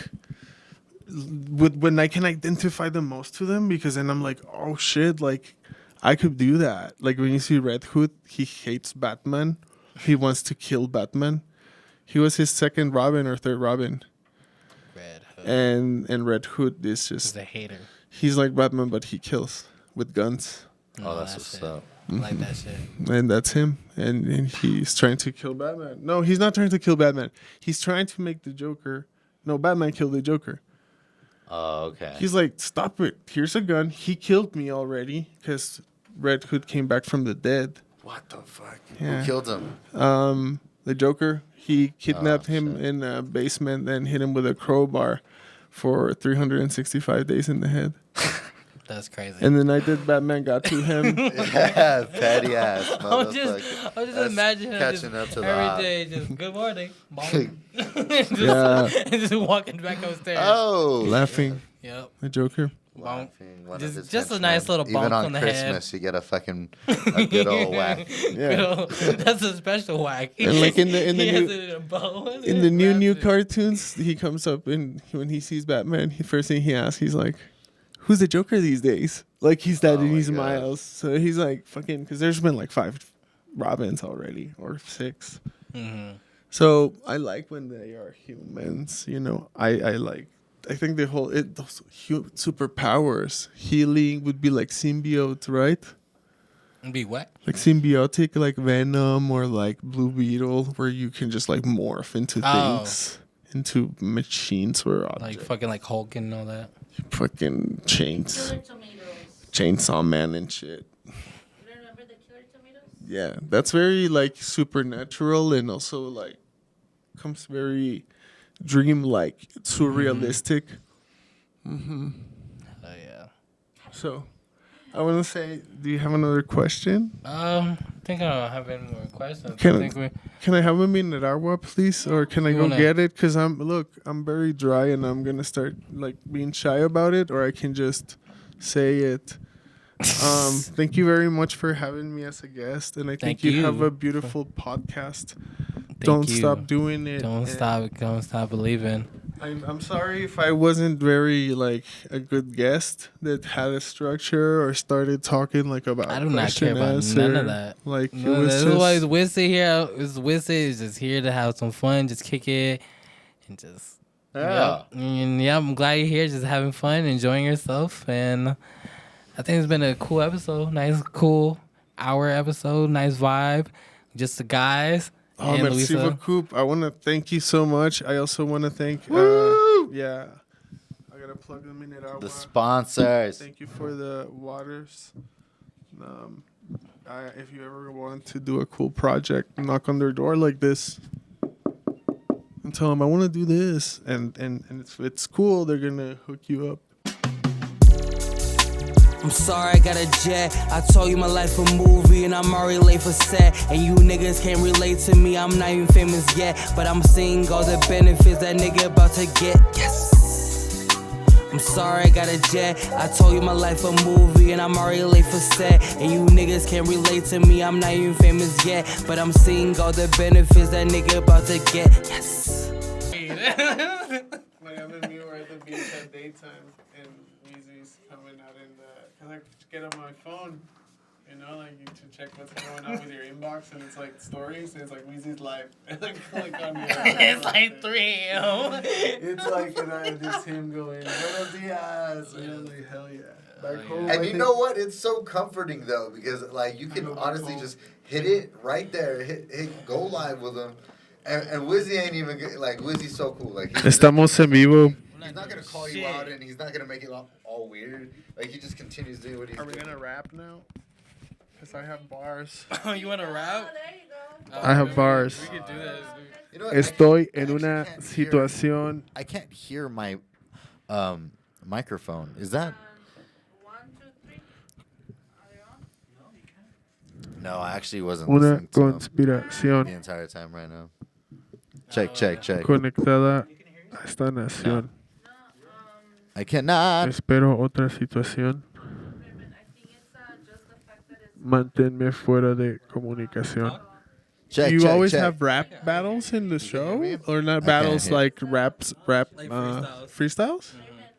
when I can identify the most to them, because then I'm like, oh shit, like I could do that. Like when you see Red Hood, he hates Batman. He wants to kill Batman. He was his second Robin or third Robin. Red Hood. And Red Hood is He's just a hater. he's like Batman, but he kills with guns. Oh, that's what's it. up. I like that shit. And that's him. And he's trying to kill Batman. No, he's not trying to kill Batman. He's trying to make the Joker. No, Batman killed the Joker. Oh, okay. He's like, stop it. Here's a gun. He killed me already because Red Hood came back from the dead. What the fuck? Yeah. Who killed him? The Joker, he kidnapped him shit. in a basement and hit him with a crowbar for 365 days in the head. That's crazy. And the night that Batman got to him, Yeah, petty ass I'm motherfucker. just That's imagining him just catching up to the every op. day, just good morning, bonk. Yeah. and just walking back upstairs. Oh, laughing, Yep. the Joker. Bonk. laughing, one of Just- his just a henchmen. nice little Even bonk on on the head. Christmas, you get a good old whack. Yeah. You know, that's a special whack. And like in the He has new it in a bow and in he the new grabs it. cartoons, he comes up and when he sees Batman, first thing he asks, he's like, "Who's the Joker these days?" Like he's that Oh in my his God. miles. So he's like fucking, because there's been like 5 Robins already or 6. Mhm. So I like when they are humans. You know, I think the whole those superpowers, healing would be like symbiote, right? And be what? Like symbiotic, like Venom or like Blue Beetle, where you can just like morph into Oh. things, into machines or Like objects. fucking like Hulk and all that. Fucking Killer tomatoes. chainsaw man and shit. You remember the killer tomatoes? Yeah, that's very like supernatural and also like comes very dream-like, surrealistic. Oh yeah. So, I want to say, do you have another question? I think I don't have any more questions. Can I think we. Can I have a minute agua, please, or can I You go wanna- get it? Cause I'm very dry and I'm gonna start like being shy about it, or I can just say it. Thank you very much for having me as a guest, and I think Thank you you. have a beautiful podcast. Thank Don't you. stop doing it. Don't and stop believing. I'm sorry if I wasn't very like a good guest that had a structure or started talking like about. I do not care question about answer. none of that. Like No, it was that's just. why Wizzy here. Wizzy is just here to have some fun, just kick it, and just. Yeah. Yep. And yeah, I'm glad you're here, just having fun, enjoying yourself, and I think it's been a cool episode. Nice, cool hour episode. Nice vibe. Just the guys. Oh, and merci Louisa. beaucoup. I want to thank you so much. I also want to thank. Yeah, I gotta plug them in. The sponsors. Thank you for the waters. If you ever want to do a cool project, knock on their door like this and tell them I want to do this, and if it's cool, they're gonna hook you up. I'm sorry, I got a jet. I told you my life a movie and I'm already late for set. And you niggas can't relate to me, I'm not even famous yet. But I'm seeing all the benefits that nigga about to get. Yes. I'm sorry, I got a jet. I told you my life a movie and I'm already late for set. And you niggas can't relate to me, I'm not even famous yet. But I'm seeing all the benefits that nigga about to get. Yes. Like I'm in New York at the beach at daytime, and Wizzy's coming out in the. Cause I get on my phone, you know, like you to check what's going on with your inbox, and it's like stories, and it's like Wizzy's live, and I click on the. It's like 3 a.m. It's like, and I just him going, "Buenos dias," and I'm like, hell yeah. Back home, And you know what? It's so comforting though because like you can honestly just hit it right there, hit go live with him, and Wizzy ain't even like Wizzy's so cool. Like Estamos en vivo. He's not gonna call you out and he's not gonna make it all weird. Like he just continues doing what he's Are we doing. gonna rap now? Cause I have bars. Oh, you want to rap? Oh, there you go. I have bars. We can do this. You know what? Estoy I en actually una can't hear- situación. I can't hear my microphone. Is that? 1, 2, 3. Are they on? No, I actually wasn't Una listening to him the conspiración entire time right now. Check. conectada a esta nación. I cannot. Espero otra situación. I think it's just the fact that it's Manténme fuera de comunicación. Check. Do you check, always check. have rap battles in the show, me? or not I battles can't hear. like rap Like freestyles?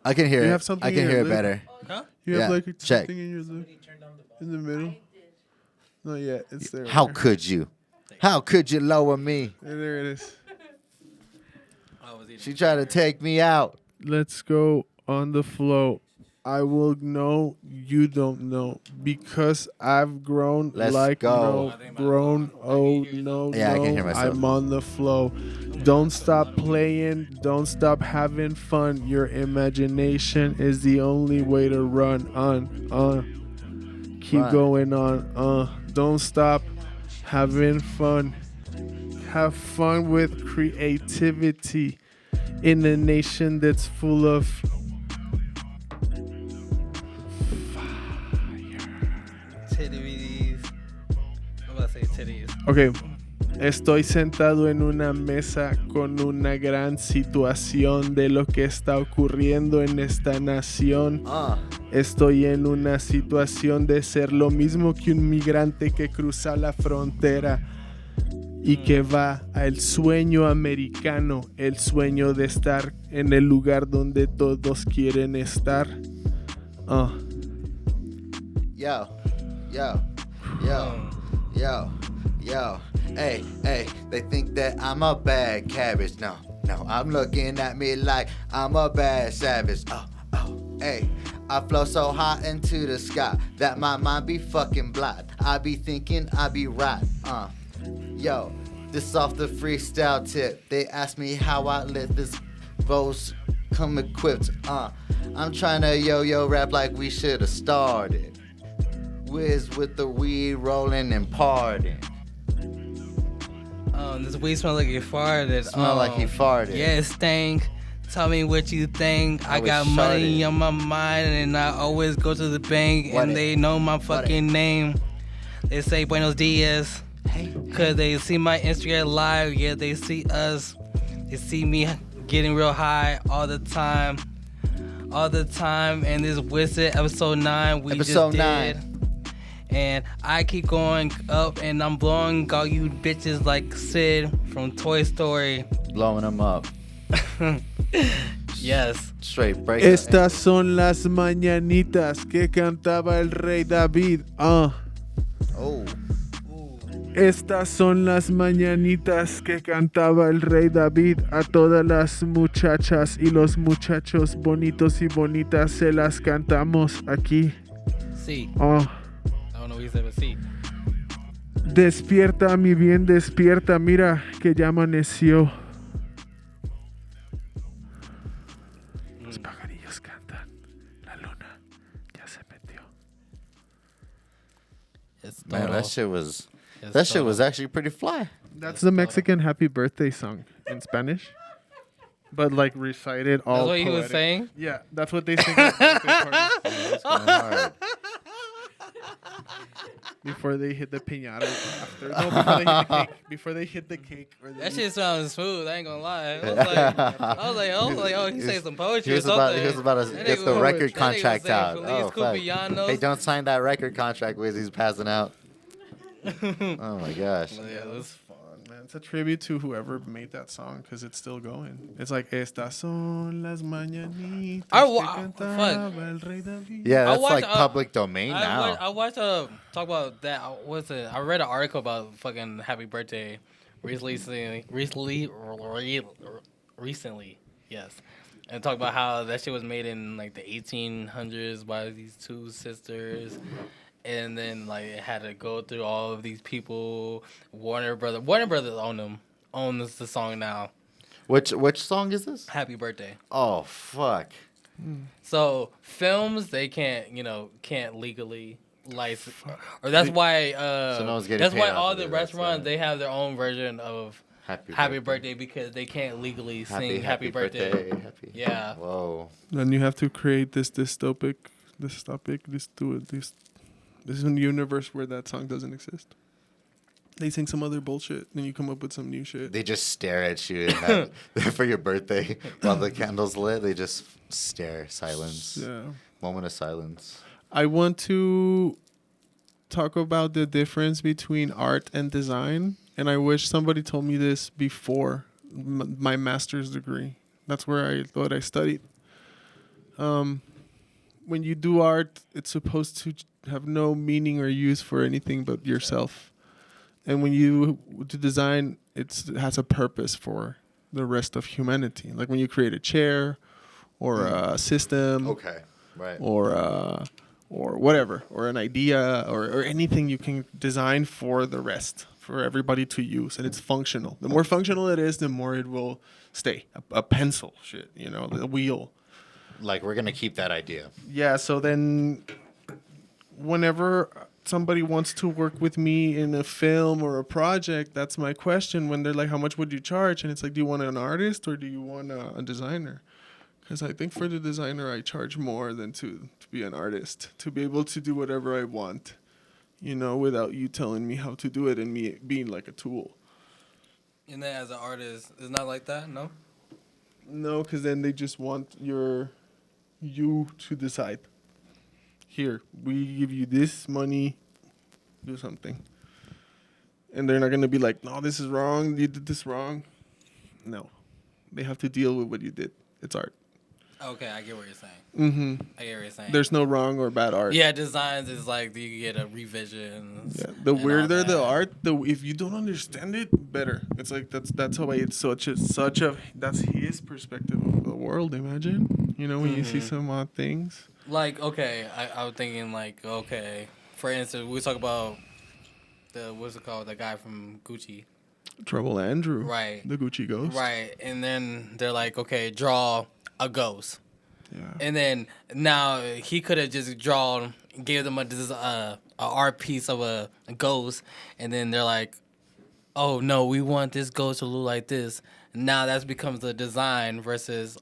I can hear You it. have something I in can your hear it lip? better. Huh? You have Yeah, like check. something in your lip in the middle. Not yet. It's there. How could you? How could you lower me? There it is. I was eating. She tried to take me out. Let's go on the flow. I will know you don't know because I've grown Let's like go. no grown. Oh no, Yeah, I no, can hear myself. I'm on the flow. Don't stop playing. Don't stop having fun. Your imagination is the only way to run on. Keep Run. going on. Don't stop having fun. Have fun with creativity in a nation that's full of Titties. I'm about to say titties. Ok, estoy sentado en una mesa con una gran situación de lo que está ocurriendo en esta nación. Estoy en una situación de ser lo mismo que un migrante que cruza la frontera y que va al sueño americano, el sueño de estar en el lugar donde todos quieren estar. Yo. Hey, they think that I'm a bad cabbage. No, I'm looking at me like I'm a bad savage. Hey, I flow so high into the sky that my mind be fucking blind. I be thinking I be right. Yo, this off the freestyle tip. They ask me how I let this verse come equipped. I'm trying to yo rap like we should have started. Wiz with the weed rolling and partying. This weed smell like he farted. Smell like he farted. Yeah, stank. Tell me what you think. I was got money shorted. on my mind and I always go to the bank What and it? they know my fucking name. They say Buenos Dias. Cause they see my Instagram live. Yeah, they see us. They see me getting real high all the time. And this Wiz Sit episode 9 we Episode just 9. did. And I keep going up and I'm blowing all you bitches like Sid from Toy Story. Blowing them up. Yes. Straight break. Estas son las mañanitas que cantaba el rey David. Oh. Estas son las mañanitas que cantaba el rey David. A todas las muchachas y los muchachos bonitos y bonitas se las cantamos aquí. C. Oh. I don't know what he said, but C. Despierta, mi bien, despierta. Mira que ya amaneció. Los pajarillos cantan. La luna ya se metió. It's Man, Toro. that shit was It's that shit Toro. was actually pretty fly. That's the Mexican happy birthday song in Spanish. But like recited all That's what he was poetic. saying? Yeah, that's what they sing at birthday parties. It's going hard. Before they hit the piñata after. No, before they hit the cake. Or That shit sounds smooth. I ain't gonna lie. I was like, oh, he say some poetry He or was something. about to That get nigga the was- record that nigga was contract saying out. Feliz Oh, fuck. Cumpleaños. Hey, don't sign that record contract, Wiz. He's passing out. Oh my gosh. Yeah, it was fun, man. It's a tribute to whoever made that song because it's still going. It's like Estas son las mañanitas que cantaba el rey David. Yeah, I that's watched, like public domain now. I watched talk about that. What's it? I read an article about fucking happy birthday recently. Yes, and talk about how that shit was made in like the 1800s by these two sisters, and then like it had to go through all of these people. Warner Brothers owns the song now. Which song is this? Happy Birthday. Oh fuck. So films they can't legally license, or that's why So no one's getting that's paid why off all of the it, that's restaurants why. they have their own version of Happy Birthday because they can't legally sing Happy Birthday. Happy. Yeah. Whoa. Then you have to create this dystopic, this is a universe where that song doesn't exist. They sing some other bullshit, then you come up with some new shit. They just stare at you and for your birthday while the candle's lit. They just stare, silence. Yeah. Moment of silence. I want to talk about the difference between art and design, and I wish somebody told me this before my master's degree. That's where I thought I studied. When you do art, it's supposed to have no meaning or use for anything but yourself. And when you do design, it has a purpose for the rest of humanity. Like when you create a chair or a system. Okay. Right. Or whatever, or an idea, or anything you can design for the rest, for everybody to use, and it's functional. The more functional it is, the more it will stay. A pencil, shit, the wheel. Like we're gonna keep that idea. Yeah. So then, whenever somebody wants to work with me in a film or a project, that's my question. When they're like, "How much would you charge?" and it's like, "Do you want an artist or do you want a designer?" Because I think for the designer, I charge more than to be an artist, to be able to do whatever I want, without you telling me how to do it and me being like a tool. And then as an artist, it's not like that, no? No, because then they just want you to decide. Here, we give you this money, do something. And they're not going to be like, no, this is wrong, you did this wrong. No. They have to deal with what you did. It's art. Okay, I get what you're saying. Mm-hmm. I get what you're saying. There's no wrong or bad art. Yeah, designs is like you get a revision. Yeah, the weirder the art, if you don't understand it, better. It's like that's how it's such a that's his perspective of the world. Imagine, when you see some odd things. Like, okay, I was thinking like, okay, for instance, we talk about what's it called, the guy from Gucci. Trouble Andrew. Right. The Gucci ghost. Right, and then they're like, okay, draw a ghost. Yeah. And then now he could have just gave them a art piece of a ghost, and then they're like, oh no, we want this ghost to look like this. Now that becomes the design versus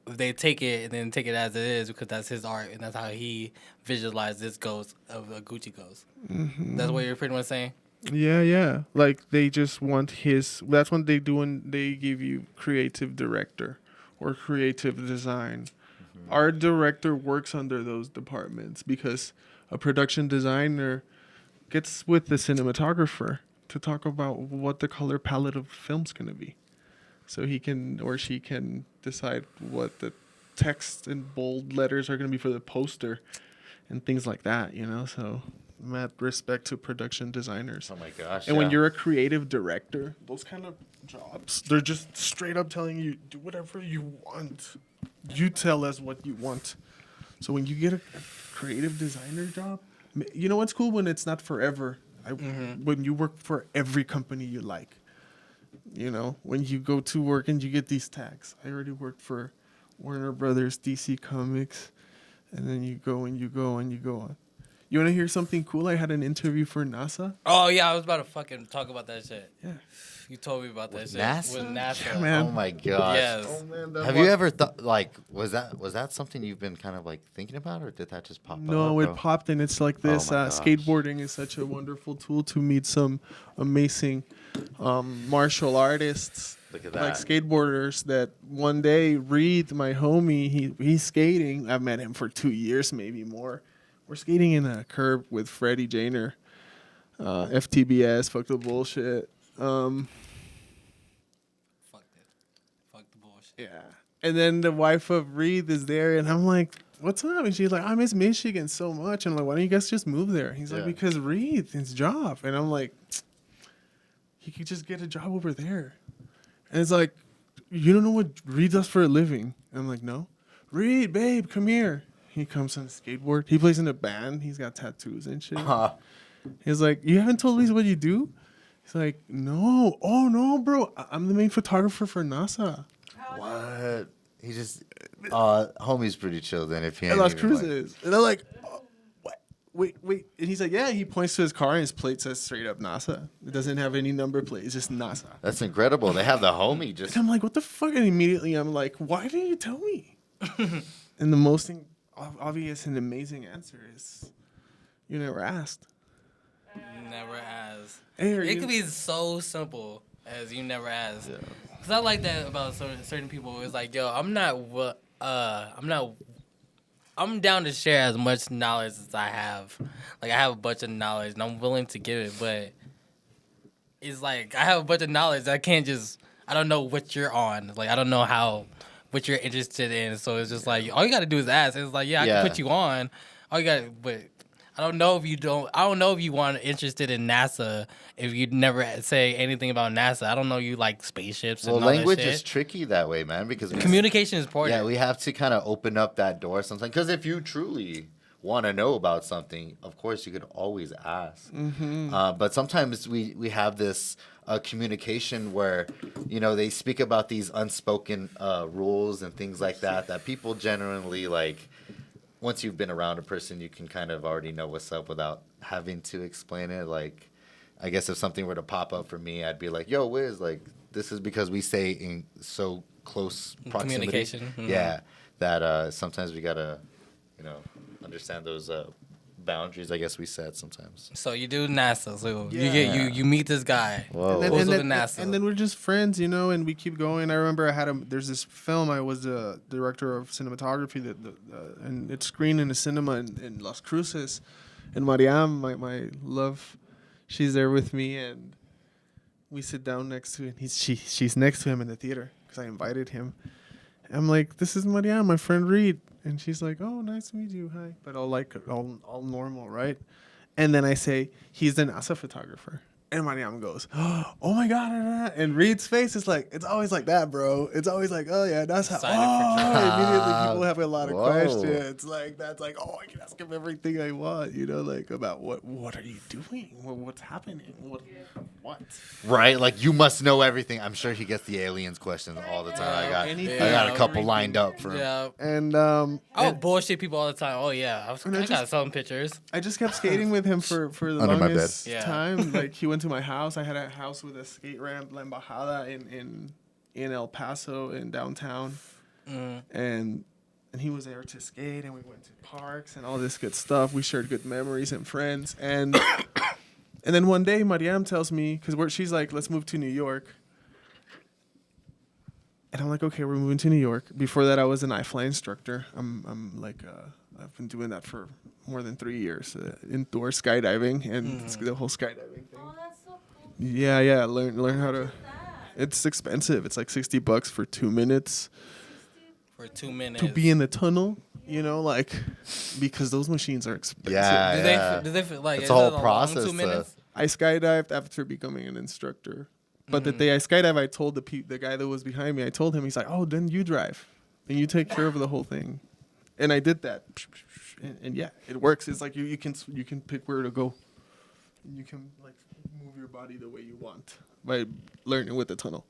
they take it and then take it as it is because that's his art and that's how he visualized this ghost of a Gucci ghost. Mm-hmm. That's what you're pretty much saying. Yeah. Like they just want his. That's what they do when they give you creative director or creative design. Our director works under those departments because a production designer gets with the cinematographer to talk about what the color palette of the film's going to be. So he can or she can decide what the text in bold letters are going to be for the poster and things like that, So mad respect to production designers. Oh my gosh. And when you're a creative director, those kind of jobs, they're just straight up telling you, do whatever you want. You tell us what you want. So when you get a creative designer job, you know what's cool? When it's not forever. When you work for every company you like. When you go to work and you get these tags. I already worked for Warner Brothers, DC Comics. And then you go and you go and you go on. You want to hear something cool? I had an interview for NASA. Oh, yeah, I was about to fucking talk about that shit. Yeah. You told me about that shit. NASA? With NASA. Yeah, man. Oh my gosh. Yes. Oh, man, Have you ever thought was that something you've been kind of like thinking about, or did that just pop up? No, it bro? popped, and it's like this. Oh my gosh. Skateboarding is such a wonderful tool to meet some amazing martial artists. Look at Like that. skateboarders that one day, Reed, my homie, he's skating. I've met him for 2 years, maybe more. We're skating in a curb with Freddie Janer. FTBS, fuck the bullshit. Fuck the bullshit. Yeah. And then the wife of Reed is there, and I'm like, what's up? And she's like, I miss Michigan so much. And I'm like, why don't you guys just move there? He's like, Yeah. because Reed, his job. And I'm like, he could just get a job over there. And it's like, you don't know what Reed does for a living? And I'm like, no. Reed, babe, come here. He comes on a skateboard. He plays in a band. He's got tattoos and shit. He's like, you haven't told me what you do? He's like, no. Oh, no, bro. I'm the main photographer for NASA. What? He just, homie's pretty chill then if he ain't And Las even, like- Cruces. And I'm like, oh, what? Wait. And he's like, yeah. He points to his car and his plate says straight up NASA. It doesn't have any number plate. It's just NASA. That's incredible. They have the homie just. And I'm like, what the fuck? And immediately I'm like, why didn't you tell me? And the most obvious and amazing answer is, you never asked. Never asked. Hey, are It you- could be so simple as you never asked. Cause I like that about certain people. It's like, yo, I'm down to share as much knowledge as I have. Like, I have a bunch of knowledge and I'm willing to give it, but it's like I have a bunch of knowledge. I don't know what you're on. Like, I don't know what you're interested in. So it's just like, all you got to do is ask. It's like, I can put you on. But I don't know if you want interested in NASA if you never say anything about NASA. I don't know you like spaceships and Well, all language that shit. is tricky that way, man, because Communication is important. yeah, we have to kind of open up that door sometimes. Because if you truly want to know about something, of course, you could always ask. But sometimes we have this communication where, they speak about these unspoken rules and things like that people generally like. Once you've been around a person, you can kind of already know what's up without having to explain it. Like, I guess if something were to pop up for me, I'd be like, yo, Wiz, like, this is because we stay in so close proximity. Communication. Mhm. Yeah, that sometimes we got to, understand those boundaries, I guess we set sometimes. So you do NASA. So Yeah. you meet this guy. Whoa. And Goes then, with NASA. and then we're just friends, and we keep going. I remember there's this film. I was the director of cinematography and it's screened in a cinema in Las Cruces. And Mariam, my love, she's there with me, and we sit down next to him. She's next to him in the theater because I invited him. I'm like, this is Mariam, my friend Reed. And she's like, oh, nice to meet you. Hi. But all normal, right? And then I say, he's the NASA photographer. And Mariam goes, oh my God. And Reed's face is like, it's always like that, bro. It's always like, oh yeah, that's how. Immediately people have a lot of Whoa. questions. Like, that's like, oh, I can ask him everything I want, like about what are you doing? What's happening? What? Right? Like, you must know everything. I'm sure he gets the aliens questions all the time. I got a couple lined up for him. Yeah. And I would bullshit people all the time. Oh yeah, I got some pictures. I just kept skating with him for the Under my longest bed. Yeah. time. Like, he went to my house. I had a house with a skate ramp, La Embajada, in El Paso, in downtown. And he was there to skate, and we went to parks and all this good stuff. We shared good memories and friends. And then one day, Mariam tells me, because she's like, let's move to New York. And I'm like, okay, we're moving to New York. Before that, I was an iFly instructor. I'm like, I've been doing that for more than 3 years, indoor skydiving and the whole skydiving thing. Oh, that's so cool. Yeah. Learn how to. That. It's expensive. It's like $60 for 2 minutes For 2 minutes. to be in the tunnel. Because those machines are expensive. Yeah. Do they feel like It's is a whole it long process 2 minutes? I skydived after becoming an instructor. But the day I skydived, I told the guy that was behind me, I told him, he's like, oh, then you drive. Then you take care of the whole thing. And I did that. And yeah, it works. It's like you can pick where to go. You can like move your body the way you want by learning with the tunnel.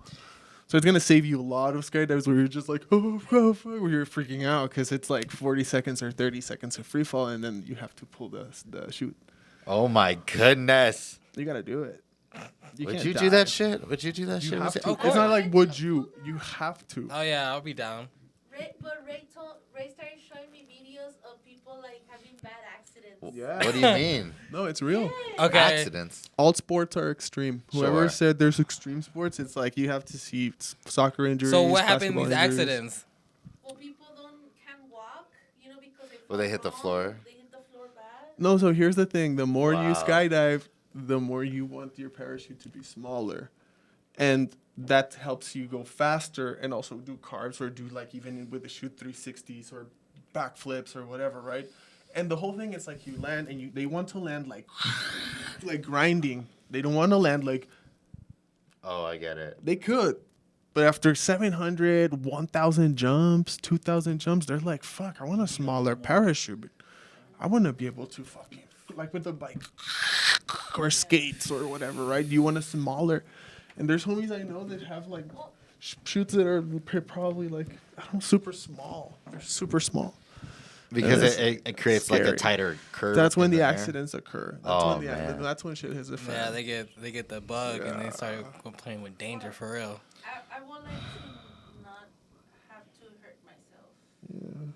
So it's going to save you a lot of skydives where you're just like, oh, where you're freaking out because it's like 40 seconds or 30 seconds of free fall, and then you have to pull the chute. Oh my goodness. You got to do it. Would you do that shit? Would you do that You shit? have Was it- to. Of It's not course. like would you. You have to. Oh yeah, I'll be down. Ray started showing me videos of people like having bad accidents. Yeah. What do you mean? No, it's real. Okay. Accidents. All sports are extreme. Whoever Sure. said there's extreme sports, it's like you have to see soccer injuries. So what happened in these basketball injuries. accidents? Well, people can't walk, because they Well, they hit the fall floor. wrong, They hit the floor bad. No, so here's the thing. The more you Wow. skydive, the more you want your parachute to be smaller. And that helps you go faster and also do carves or do like even with the chute 360s or backflips or whatever, right? And the whole thing is like you land and they want to land like grinding. They don't want to land like Oh, I get it. they could, But after 700, 1,000 jumps, 2,000 jumps, they're like, fuck, I want a smaller parachute. I want to be able to fucking, like with a bike or skates or whatever, right? You want a smaller. And there's homies I know that have like shoots that are probably like, I don't know, super small. They're super small. Because And it creates scary. like a tighter curve. That's when in the air. accidents occur. Man. That's when shit hits the fan. Yeah, they get the bug and they start playing with danger for real. I would like to not have to hurt myself.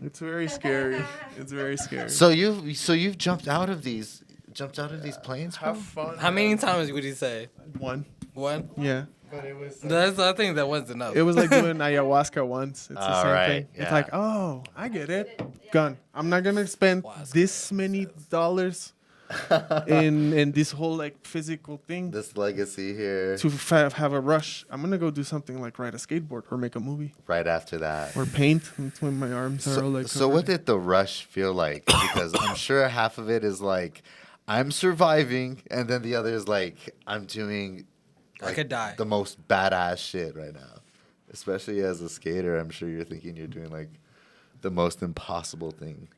It's very scary. It's very scary. So you've jumped out of these planes, bro? Have fun. How many times would you say? One. One? Yeah. But it was. I think that was enough. It was like doing ayahuasca once. It's the same Alright, thing. It's yeah. like, oh, I get it. Gun. I'm not gonna spend this many dollars in this whole like physical thing This legacy here. to have a rush. I'm gonna go do something like ride a skateboard or make a movie Right after that. or paint. That's when my arms are all like. So what covered. did the rush feel like? Because I'm sure half of it is like, I'm surviving, and then the other is like, I'm doing I could die. the most badass shit right now. Especially as a skater, I'm sure you're thinking you're doing like the most impossible thing.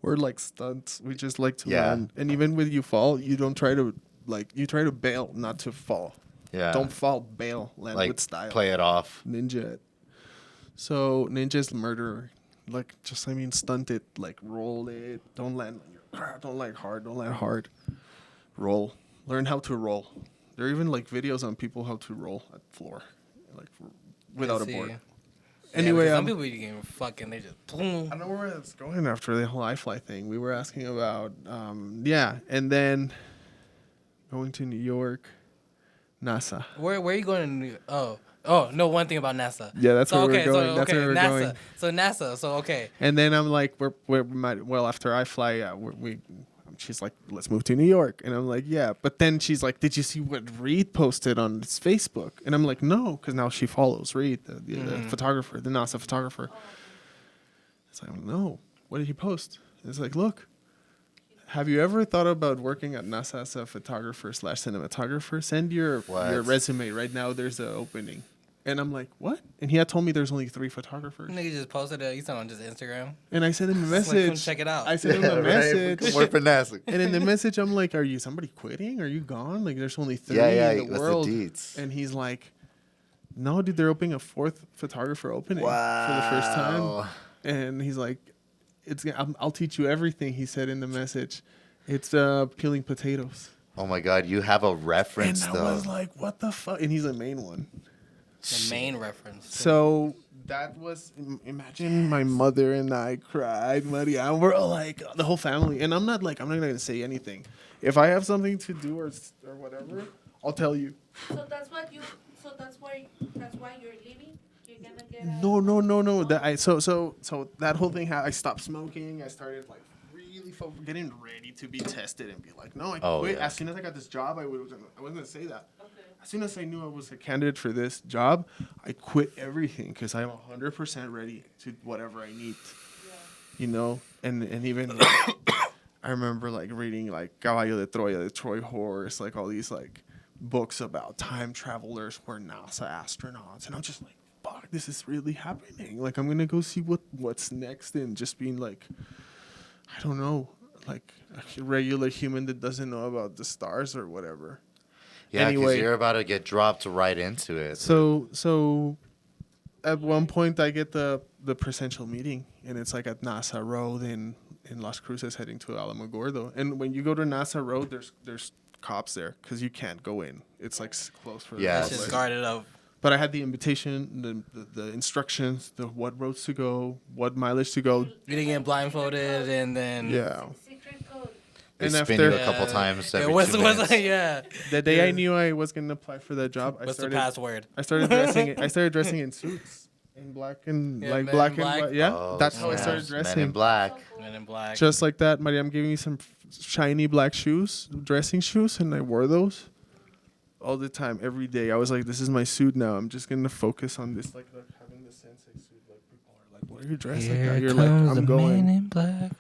We're like stunts. We just like to Yeah. land. And even when you fall, you don't try to you try to bail, not to fall. Yeah. Don't fall, bail, land like with style. play it off. Ninja. So ninja's murderer. Like stunt it, like roll it. Don't land on your don't land hard. Roll. Learn how to roll. There are even like videos on people how to roll at floor. Like without a see. board. Yeah, Anyway, because some people you can fucking they just boom. I don't know where it's going after the whole iFly thing. We were asking about, and then going to New York, NASA. Where are you going to New York? Oh no, one thing about NASA. Yeah, that's so, where okay, we're going. So, That's okay, where we're NASA. going. So NASA. So okay. And then I'm like, after iFly, she's like, let's move to New York. And I'm like, yeah. But then she's like, did you see what Reed posted on his Facebook? And I'm like, no, because now she follows Reed, the photographer, the NASA photographer. It's like, no, what did he post? It's like, look, have you ever thought about working at NASA as a photographer/cinematographer? Send your resume right now. There's an opening. And I'm like, what? And he had told me there's only 3 photographers. Nigga just posted it. He's on just Instagram. And I sent him a Like, come message. check it out. I sent him a message. Work for NASA. And in the message, I'm like, are you somebody quitting? Are you gone? Like, there's only 3 Yeah, in the what's world. the deets? And he's like, no, dude, they're opening a 4th photographer opening for the first time. And he's like, I'll teach you everything, he said in the message. It's peeling potatoes. Oh my God, you have a reference And though. I was like, what the fuck? And he's the main one. The main reference. So that was, imagine my mother and I cried, Maria. And we're all like, the whole family. And I'm not going to say anything. If I have something to do or whatever, I'll tell you. So that's why you're leaving. You're gonna get No. So that whole thing, I stopped smoking. I started like really getting ready to be tested and be like, no, I quit. Yeah. As soon as I got this job, I wasn't going to say that. As soon as I knew I was a candidate for this job, I quit everything because I'm 100% ready to whatever I need. Yeah. You know, and even I remember like reading like Caballo de Troya, the Troy horse, like all these like books about time travelers who are NASA astronauts, and I'm just like, fuck, this is really happening. Like I'm gonna go see what's next, and just being like, I don't know, like a regular human that doesn't know about the stars or whatever. Yeah, because Anyway. you're about to get dropped right into it. So at one point I get the presidential meeting, and it's like at NASA Road in Las Cruces heading to Alamogordo. And when you go to NASA Road, there's cops there because you can't go in. It's like closed for the Yeah, It's public. just guarded up. But I had the invitation, the instructions, what roads to go, what mileage to go. You didn't get blindfolded and then Yeah. secret code. They And spin you after a couple times every what's 2 minutes. yeah. the day I knew I was gonna apply for that job, What's the password? I started dressing in suits, in black and Yeah, like Men black in and Black. white. Yeah, Oh, that's how I snaps. started dressing. Men in Black. Men in Black. Just like that, Mariam gave me some shiny black shoes, dressing shoes, and I wore those all the time, every day. I was like, this is my suit now. I'm just gonna focus on this, like having the sensei suit. Like people are like, what are you dressed like that? You're like, I'm going. in Black.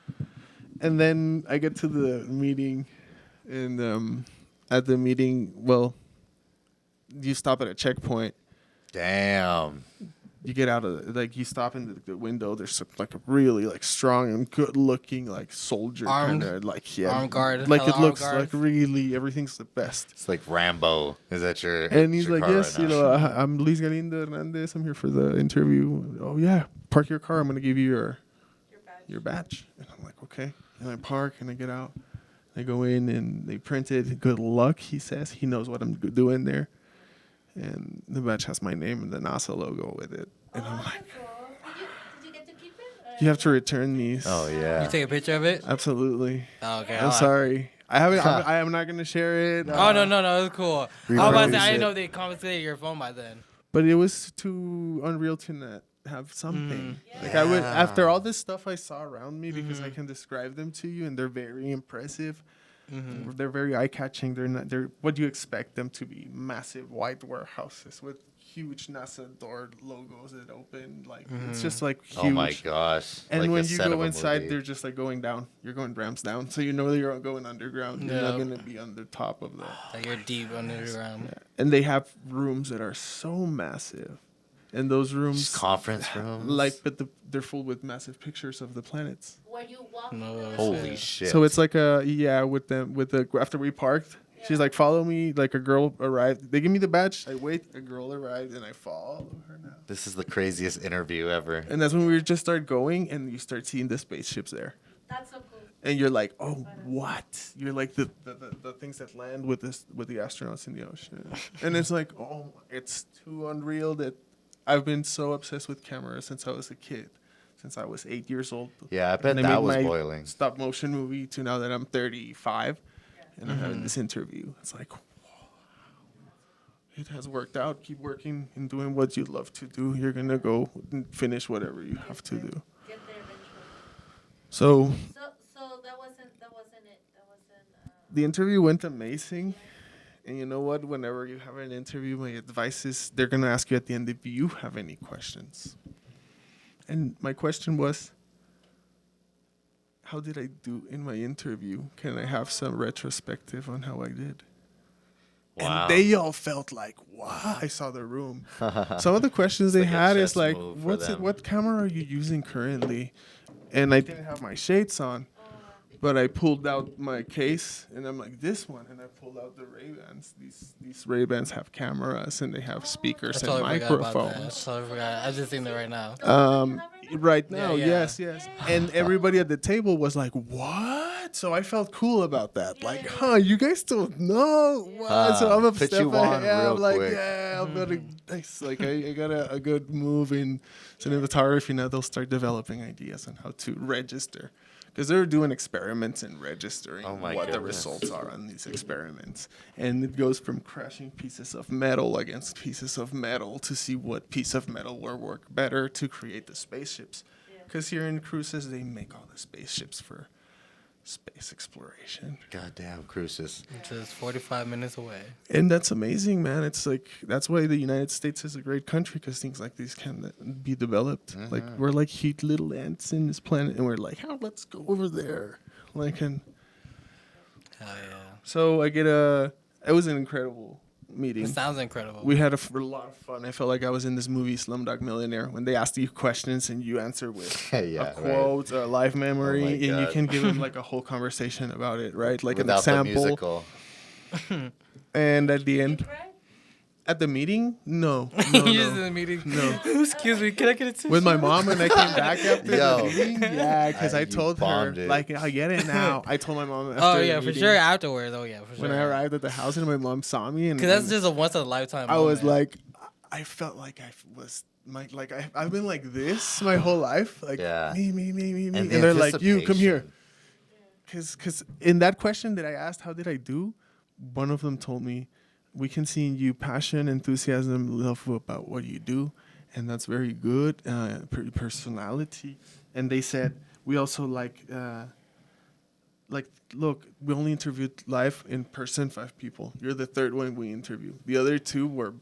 And then I get to the meeting, and at the meeting, well, you stop at a checkpoint, Damn. You get out of like you stop in the window. There's like a really like strong and good looking like soldier Armed? kind of like Armed guard, like hella it armed looks guards? like really everything's the best. It's like Rambo. Is that your? And he's your like, car yes, right you now? know, I'm Luis Galindo Hernández. I'm here for the interview. Oh yeah, park your car. I'm gonna give you your badge. And I'm like, okay. And I park and I get out. I go in and they print it. Good luck, he says. He knows what I'm doing there. And the badge has my name and the NASA logo with it. And I'm like, Did you get to keep it? you have to return these. Oh yeah. You take a picture of it? Absolutely. Oh, okay. I'm sorry. I haven't. I am not gonna share it. Oh no, it's cool. I was about to say I didn't know they confiscated your phone by then. But it was too unreal to not have something. Like I would after all this stuff I saw around me because I can describe them to you and they're very impressive. They're very eye-catching. They're what do you expect them to be? Massive white warehouses with huge NASA door logos that open. Like it's just like huge. Oh my gosh. And Like when the you set of go a inside, movie. they're just like going down. You're going ramps down, so you know that you're going underground. You're not Yeah. gonna be on the top of that. Like you're deep underground. And they have rooms that are so massive, and those rooms Just conference rooms. like, but they're full with massive pictures of the planets. Where you walk No, through the- Holy shit. So it's like with the after we parked, she's like, follow me. Like a girl arrived. They give me the badge. I wait. A girl arrived, and I follow her now. This is the craziest interview ever. And that's when we just start going, and you start seeing the spaceships there. That's so cool. And you're like, oh, what? You're like the things that land with the astronauts in the ocean, and it's like, oh, it's too unreal that I've been so obsessed with cameras since I was a kid, since I was 8 years old. Yeah, I bet And I that made was my boiling. Stop motion movie to now that I'm 35, and I'm having this interview. It's like, wow, it has worked out. Keep working and doing what you love to do. You're gonna go and finish whatever you have to do. Get there eventually. So So that wasn't it. That wasn't. the interview went amazing. And you know what? Whenever you have an interview, my advice is they're going to ask you at the end if you have any questions. And my question was, how did I do in my interview? Can I have some retrospective on how I did? Wow. And they all felt like, wow, I saw the room. Some of the questions they like a had is chess like, move for what's it? them. What camera are you using currently? And I didn't have my shades on. But I pulled out my case, and I'm like, this one, and I pulled out the Ray-Bans. These Ray-Bans have cameras, and they have speakers I and totally forgot about that. I microphones. totally forgot. I just seen that right now. Right now, Yeah. yes. And everybody at the table was like, what? So I felt cool about that. Like, you guys don't know. What? So I'm a put step you on ahead. real I'm like, quick. I'm gonna, nice. Like, I got a good move in cinematography. Now they'll start developing ideas on how to register. Because they're doing experiments and registering Oh my what the goodness. results are on these experiments. And it goes from crashing pieces of metal against pieces of metal to see what piece of metal will work better to create the spaceships. Because here in Cruces, they make all the spaceships for space exploration. Goddamn cruises. Just 45 minutes away. And that's amazing, man. It's like, that's why the United States is a great country, because things like these can be developed. Like, we're like cute little ants in this planet, and we're like, let's go over there. Like, and Hell yeah. so it was an incredible meeting. It sounds incredible. We had a lot of fun. I felt like I was in this movie Slumdog Millionaire when they asked you questions and you answer with Yeah, a right. quote, a live memory, Oh my and you God. can give them like a whole conversation about it, right? Like Without an the example. musical. And at the end, Right? at the meeting, no, You just in the meeting. No. Excuse me, can I get a tissue? with my mom, and I came back after Yo. the meeting. Yeah, because I You told her, bombed it. like, I get it now. I told my mom after Oh the yeah, for meeting, sure. Afterwards, oh yeah, for sure. When I arrived at the house and my mom saw me, and Cause that's just a once in a lifetime. I was moment. like, I felt like I was I've been like this my whole life, like Yeah. me, And and the they're like, you come here, anticipation. because in that question that I asked, how did I do? One of them told me, we can see in you passion, enthusiasm, love about what you do, and that's very good. Personality, and they said we also like, look, we only interviewed live in person 5 people. You're the third one we interviewed. The other 2 were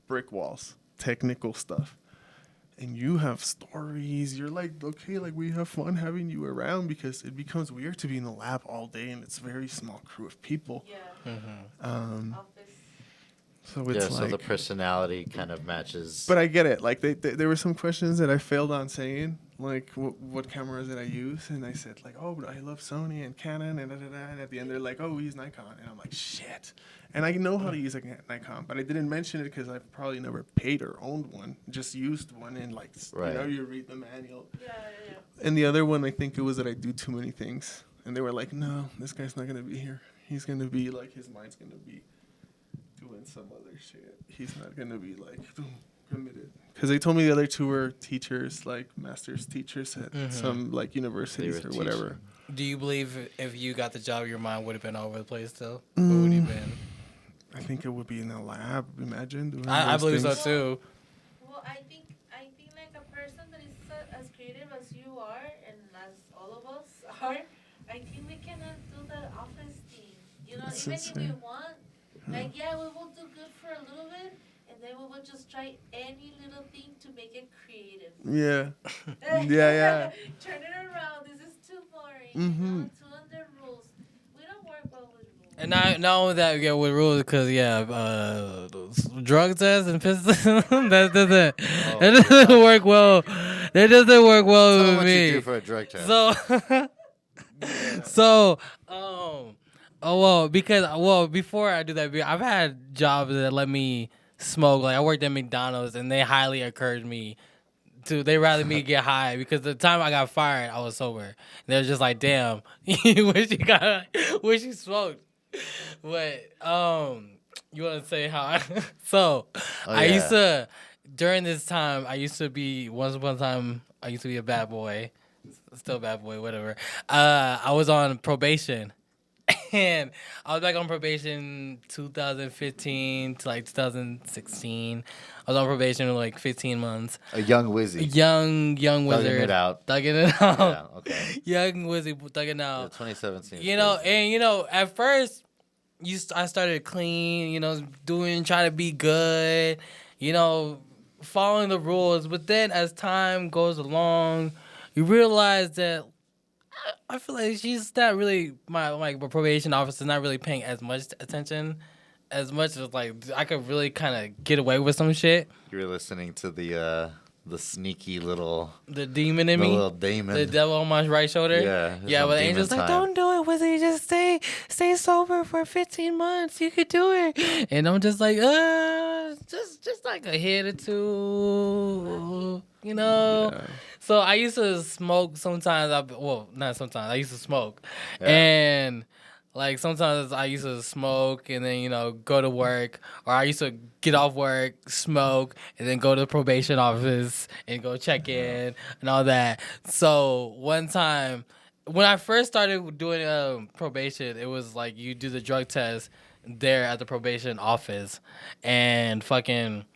brick walls, technical stuff. And you have stories. You're like, okay, like we have fun having you around, because it becomes weird to be in the lab all day and it's a very small crew of people. Yeah. Um, Office. So it's so like, the personality kind of matches. but I get it. Like there were some questions that I failed on saying, like what cameras did I use, and I said like, oh, but I love Sony and Canon and da da da. And at the end they're like, oh, we use Nikon, and I'm like, shit. And I know how to use a Nikon, but I didn't mention it because I've probably never paid or owned one. Just used one, and like Right. you read the manual. Yeah. And the other one, I think it was that I do too many things, and they were like, no, this guy's not gonna be here. He's gonna be like, his mind's gonna be doing some other shit. He's not gonna be like committed. Because they told me the other two were teachers, like master's teachers at some like universities They or were whatever. teaching. Do you believe if you got the job, your mind would have been all over the place still? What would you been? I think it would be in a lab. Imagine doing I those believe so things. too. Well, I think like a person that is as creative as you are and as all of us are, I think we cannot do that office thing. You know, That's even if insane. we want, like, yeah, we will do good for a little bit, and then we will just try any little thing to make it creative. Yeah. Yeah. Turn it around. This is too boring. Mhm. Too under rules. We don't work well with rules. And not only that, yeah, with rules, because drug tests and pistons, that doesn't work well. That doesn't work well Tell them with what me. you do for a drug test. So, before I do that, I've had jobs that let me smoke. Like I worked at McDonald's, and they highly encouraged me to. They rather me get high because the time I got fired, I was sober. They're just like, "Damn, you wish you smoked." But you want to say how? I used to during this time. I used to be once upon a time. I used to be a bad boy. Still bad boy, whatever. I was on probation. And I was back on probation 2015 to like 2016. I was on probation for like 15 months. A young Wizzy. Young Thugging wizard. it out. Thugging it out. Yeah, okay. Young Wizzy thugging Yeah, out. 2017. You know, and at first, I started clean, trying to be good, following the rules. But then as time goes along, you realize that I feel like she's not really my probation officer, not really paying as much attention, as much as like I could really kind of get away with some shit. You were listening to the sneaky little The demon in the me, little demon. the devil on my right shoulder. Yeah, yeah. But the demon angel's like, time. don't do it, Wizzy. Just stay sober for 15 months. You could do it. And I'm just like, just like a hit or two, Yeah. So I used to smoke sometimes. Not sometimes. I used to smoke, Yeah. and like sometimes I used to smoke and then go to work, or I used to get off work, smoke, and then go to the probation office and go check in and all that. So one time, when I first started doing probation, it was like you do the drug test there at the probation office, and fucking.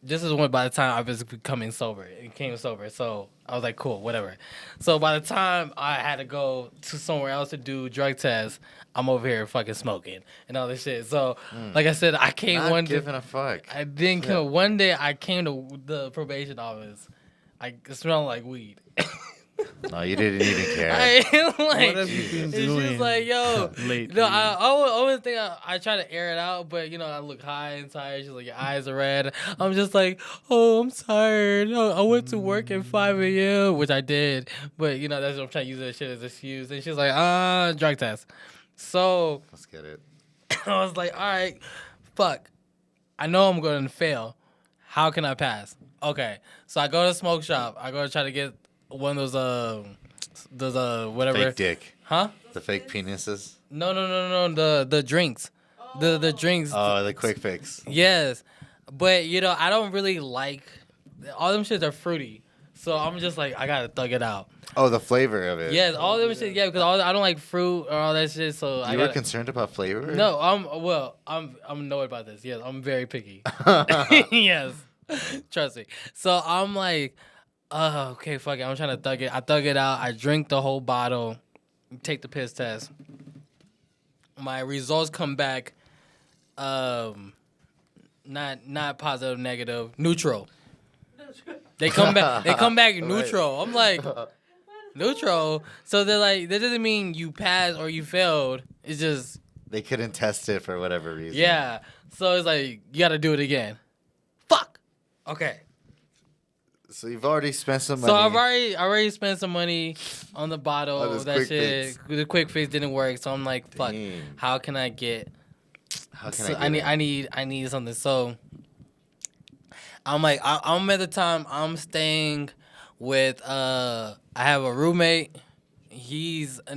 This is when by the time I was becoming sober, it became sober. So I was like, cool, whatever. So by the time I had to go to somewhere else to do drug tests, I'm over here fucking smoking and all this shit. So like I said, I came Not one day. giving a fuck. I didn't come. One day I came to the probation office. I smelled like weed. No, you didn't even care. Like, What have you been it's doing just like, yo. lately? No, I always think I try to air it out, but I look high and tired. She's like, your eyes are red. I'm just like, oh, I'm tired. Oh, I went to work at 5 a.m., which I did, but that's what I'm trying to use that shit as an excuse. And she's like, drug test. So Let's get it. I was like, all right, fuck. I know I'm going to fail. How can I pass? Okay, so I go to the smoke shop. I go to try to get one of those whatever. Fake dick. Huh? The fake penises. No. The drinks. The drinks. Oh, the quick fix. Yes. But I don't really like all them shits are fruity. So I'm just like I gotta thug it out. Oh, the flavor of it. Yes, all them shit, because I don't like fruit or all that shit, so I You were gotta, concerned about flavor? No, I'm annoyed about this. Yes, I'm very picky. Yes. Trust me. So I'm like, okay, fuck it. I'm trying to thug it. I thug it out. I drink the whole bottle. Take the piss test. My results come back, not positive, negative, neutral. They come back. They come back neutral. I'm like, neutral. So they're like, that doesn't mean you passed or you failed. It's just They couldn't test it for whatever reason. Yeah. So it's like, you got to do it again. Fuck. Okay. So you've already spent some money. So I've already spent some money on the bottle. On this That quick shit, fix. the quick fix didn't work. So I'm like, fuck. Dang. How can I get? How can So I get it? I need something. So I'm like, I'm at the time I'm staying with I have a roommate. He's a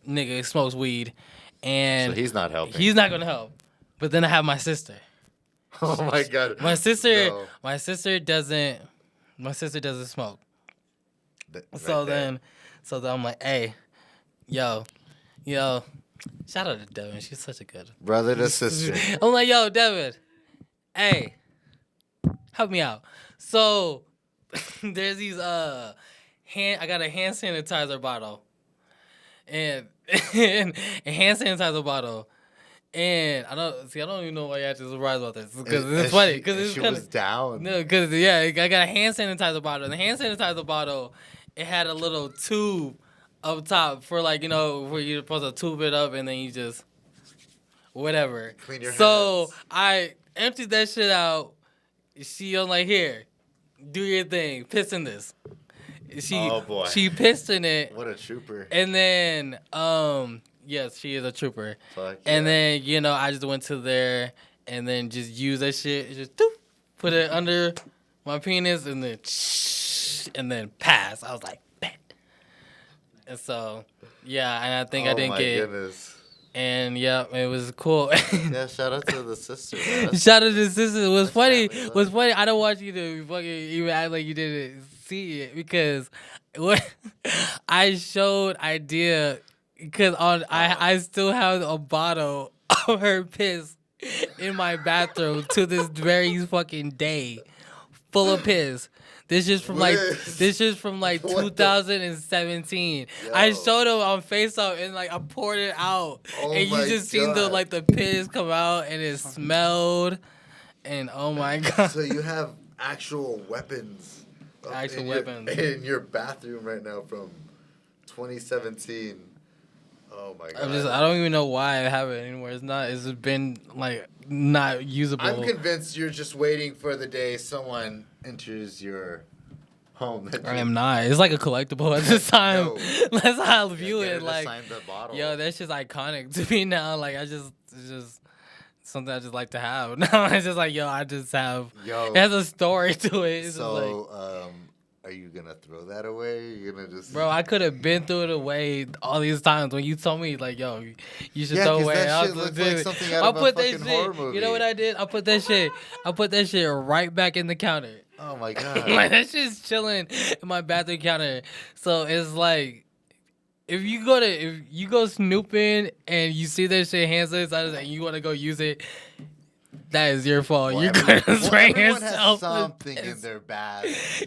nigga who smokes weed, and So he's not helping. he's not gonna help. But then I have my sister. Oh my god. My sister No. my sister doesn't smoke. Right So there. then I'm like, hey, yo, shout out to Devin. She's such a good. Brother to sister. I'm like, yo, Devin, hey, help me out. So there's these I got a hand sanitizer bottle, and a hand sanitizer bottle. And I don't even know why you're actually surprised about this, because it's funny. Because it's she kind was down. no, because yeah, I got a hand sanitizer bottle. And the hand sanitizer bottle, it had a little tube up top for, like, where you're supposed to tube it up and then you just whatever. Clean your So hands. I emptied that shit out. She was like, here, do your thing, piss in this. Oh, boy. She pissed in it, What a trooper. and then yes, she is a trooper. Fuck And yeah. then, I just went to there and then just used that shit. Just doop, put it under my penis and then pass. I was like, bet. And so, yeah, and I think I didn't get. Goodness. And yeah, it was cool. Yeah, shout out to the sister. Man. That's- Shout out to the sister. It was That's funny. family love. Was funny. I don't want you to fucking even act like you didn't see it, because what I showed idea, because I still have a bottle of her piss in my bathroom to this very fucking day, full of piss. This is from like What the- 2017. I Yo. showed him on FaceTime and like I poured it out, Oh and you my just seen the God. the piss come out and it smelled, and oh my god. So you have actual weapons. Actual in weapons. in your bathroom right now from 2017. Oh my god. I don't even know why I have it anymore. It's been like not usable. I'm convinced you're just waiting for the day someone enters your home. That I you- am not. It's like a collectible at this time. No. That's how I Yeah, view get her it. to Like, sign the bottle. yo, that's just iconic to me now. Like, it's just something I just like to have. Now it's just like, yo, I just have. Yo. It has a story to it. It's just like, So, are you gonna throw that away? You're gonna just bro, I could have been through it away all these times when you told me, like, yo, you should Yeah, throw 'cause away. that I shit was looks like, like dude, something out I of a put that fucking horror shit. You know what movie. I did? I put that shit right back in the counter. Oh my god. Like, that shit's chilling in my bathroom counter. So it's like, if you go snooping and you see that shit hand sanitizer and you want to go use it, that is your fault. Well, You're everyone- gonna well, spray everyone yourself has with something in piss. their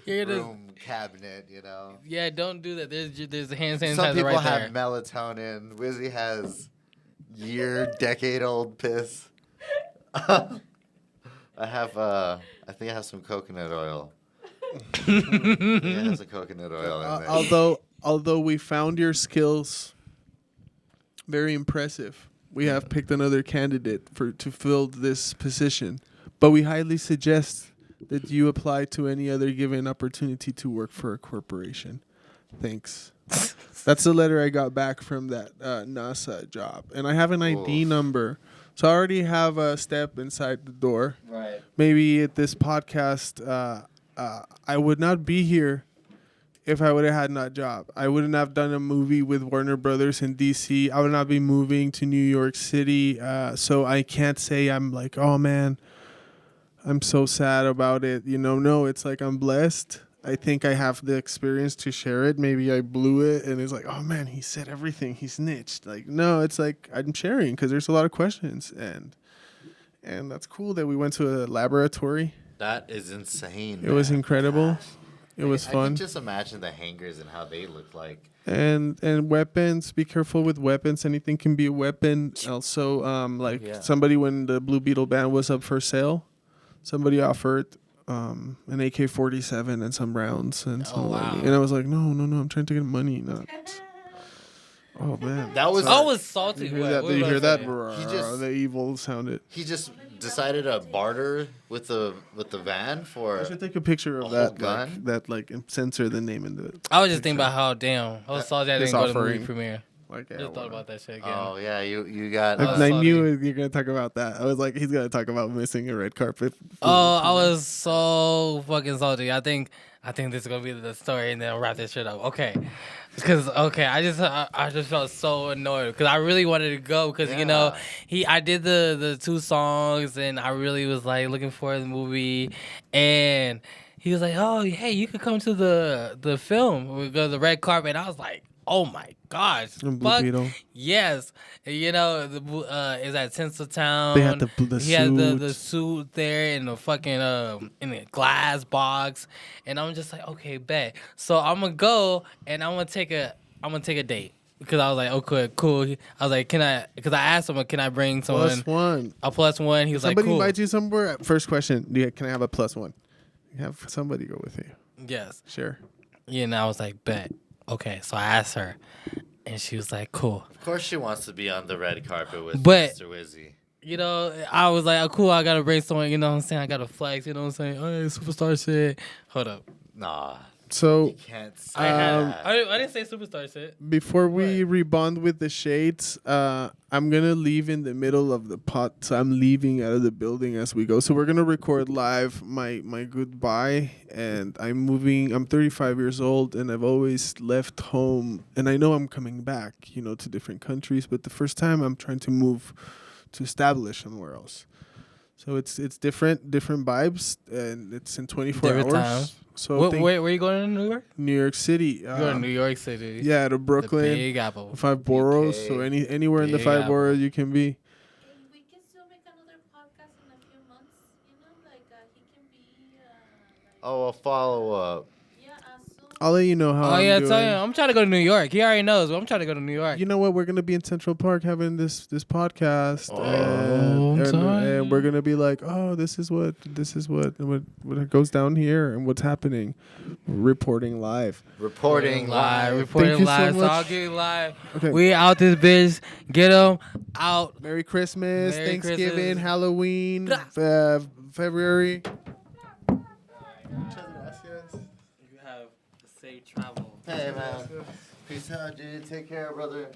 You're gonna- bathroom cabinet, you know. Yeah, don't do that. There's a hand sanitizer Some people right have there. melatonin. Wizzy has decade-old piss. I think I have some coconut oil. Yeah, it has a coconut oil in there. Although we found your skills very impressive, we have picked another candidate to fill this position. But we highly suggest that you apply to any other given opportunity to work for a corporation. Thanks. That's the letter I got back from that NASA job. And I have an ID Oof. number. So I already have a step inside the door. Right. Maybe at this podcast, I would not be here if I would have had that job. I wouldn't have done a movie with Warner Brothers in DC. I would not be moving to New York City. So I can't say I'm like, oh man, I'm so sad about it. No, it's like I'm blessed. I think I have the experience to share it. Maybe I blew it and it's like, oh man, he said everything. He snitched. Like, no, it's like I'm sharing because there's a lot of questions. And that's cool that we went to a laboratory. That is insane. It was man. incredible. It was I fun. can just imagine the hangers and how they look like. And weapons, be careful with weapons. Anything can be a weapon. Also, Yeah. somebody, when the Blue Beetle band was up for sale, somebody offered an AK-47 and some rounds and some wow. and I was like, no, I'm trying to get money, not Oh man, That was I was salty. You hear What- that? what You was hear I that? saying? He just- The evil sounded. he just decided to barter with the van for. I should take a picture A of whole that. gun? And censor the name in the. I was just thinking about how damn I was salty I This didn't go to the movie offering. premiere. Like, Just thought about that shit again. Oh yeah, you got. was I salty. knew you're gonna talk about that. I was like, he's gonna talk about missing a red carpet. Oh, I was so fucking salty. I think this is gonna be the story, and then I'll wrap this shit up. Okay, because I just felt so annoyed because I really wanted to go because you know I did the 2 songs and I really was like looking for the movie, and he was like, oh hey, you could come to the film. We go to the red carpet. And I was like, oh my gosh, And Blue fuck Beetle. yes, you know is at Tinseltown. They had the he had the suit. suit there in the fucking in the glass box, and I'm just like, okay, bet. So I'm gonna go and I'm gonna take a date because I was like, okay, cool. I was like, because I asked him, can I bring someone +1. a +1? He was Somebody like, cool. invites you somewhere. First question: can I have a +1? You have somebody go with you. Yes. Sure. Yeah, and I was like, bet. Okay, so I asked her, and she was like, cool. Of course, she wants to be on the red carpet with But- Mr. Wizzy. You know, I was like, oh, cool, I gotta bring someone, you know what I'm saying? I gotta flex, you know what I'm saying? Hey, superstar shit. Hold up. Nah, So you can't say Um, that. I didn't say superstar shit. before we rebond with the shades, I'm gonna leave in the middle of the pot. So I'm leaving out of the building as we go. So we're gonna record live my goodbye, and I'm moving. I'm 35 years old, and I've always left home. And I know I'm coming back, to different countries. But the first time I'm trying to move to establish somewhere else. So it's different vibes, and it's in 24 Different hours. time. So Where you going to New York? New York City. You go to New York City. Yeah, to Brooklyn. The Big Apple. 5 boroughs, so anywhere in the Big 5 Apple. boroughs you can be. Hey, we can still make another podcast in a few months. Like he can be. Oh, a follow up. Yeah, as soon. I'll let you know how Oh I'm yeah, doing. tell him I'm trying to go to New York. He already knows, but I'm trying to go to New York. You know what? We're gonna be in Central Park having this podcast, I'm and we're gonna be like, oh, this is what goes down here and what's happening. Reporting live. Reporting live. Reporting Thank you so live. So much. I'll get live. Okay. We out this bitch. Get them out. Merry Christmas, Merry Thanksgiving, Christmas. Halloween, February. You have safe travel. Hey man, peace out, dude. Take care, brother.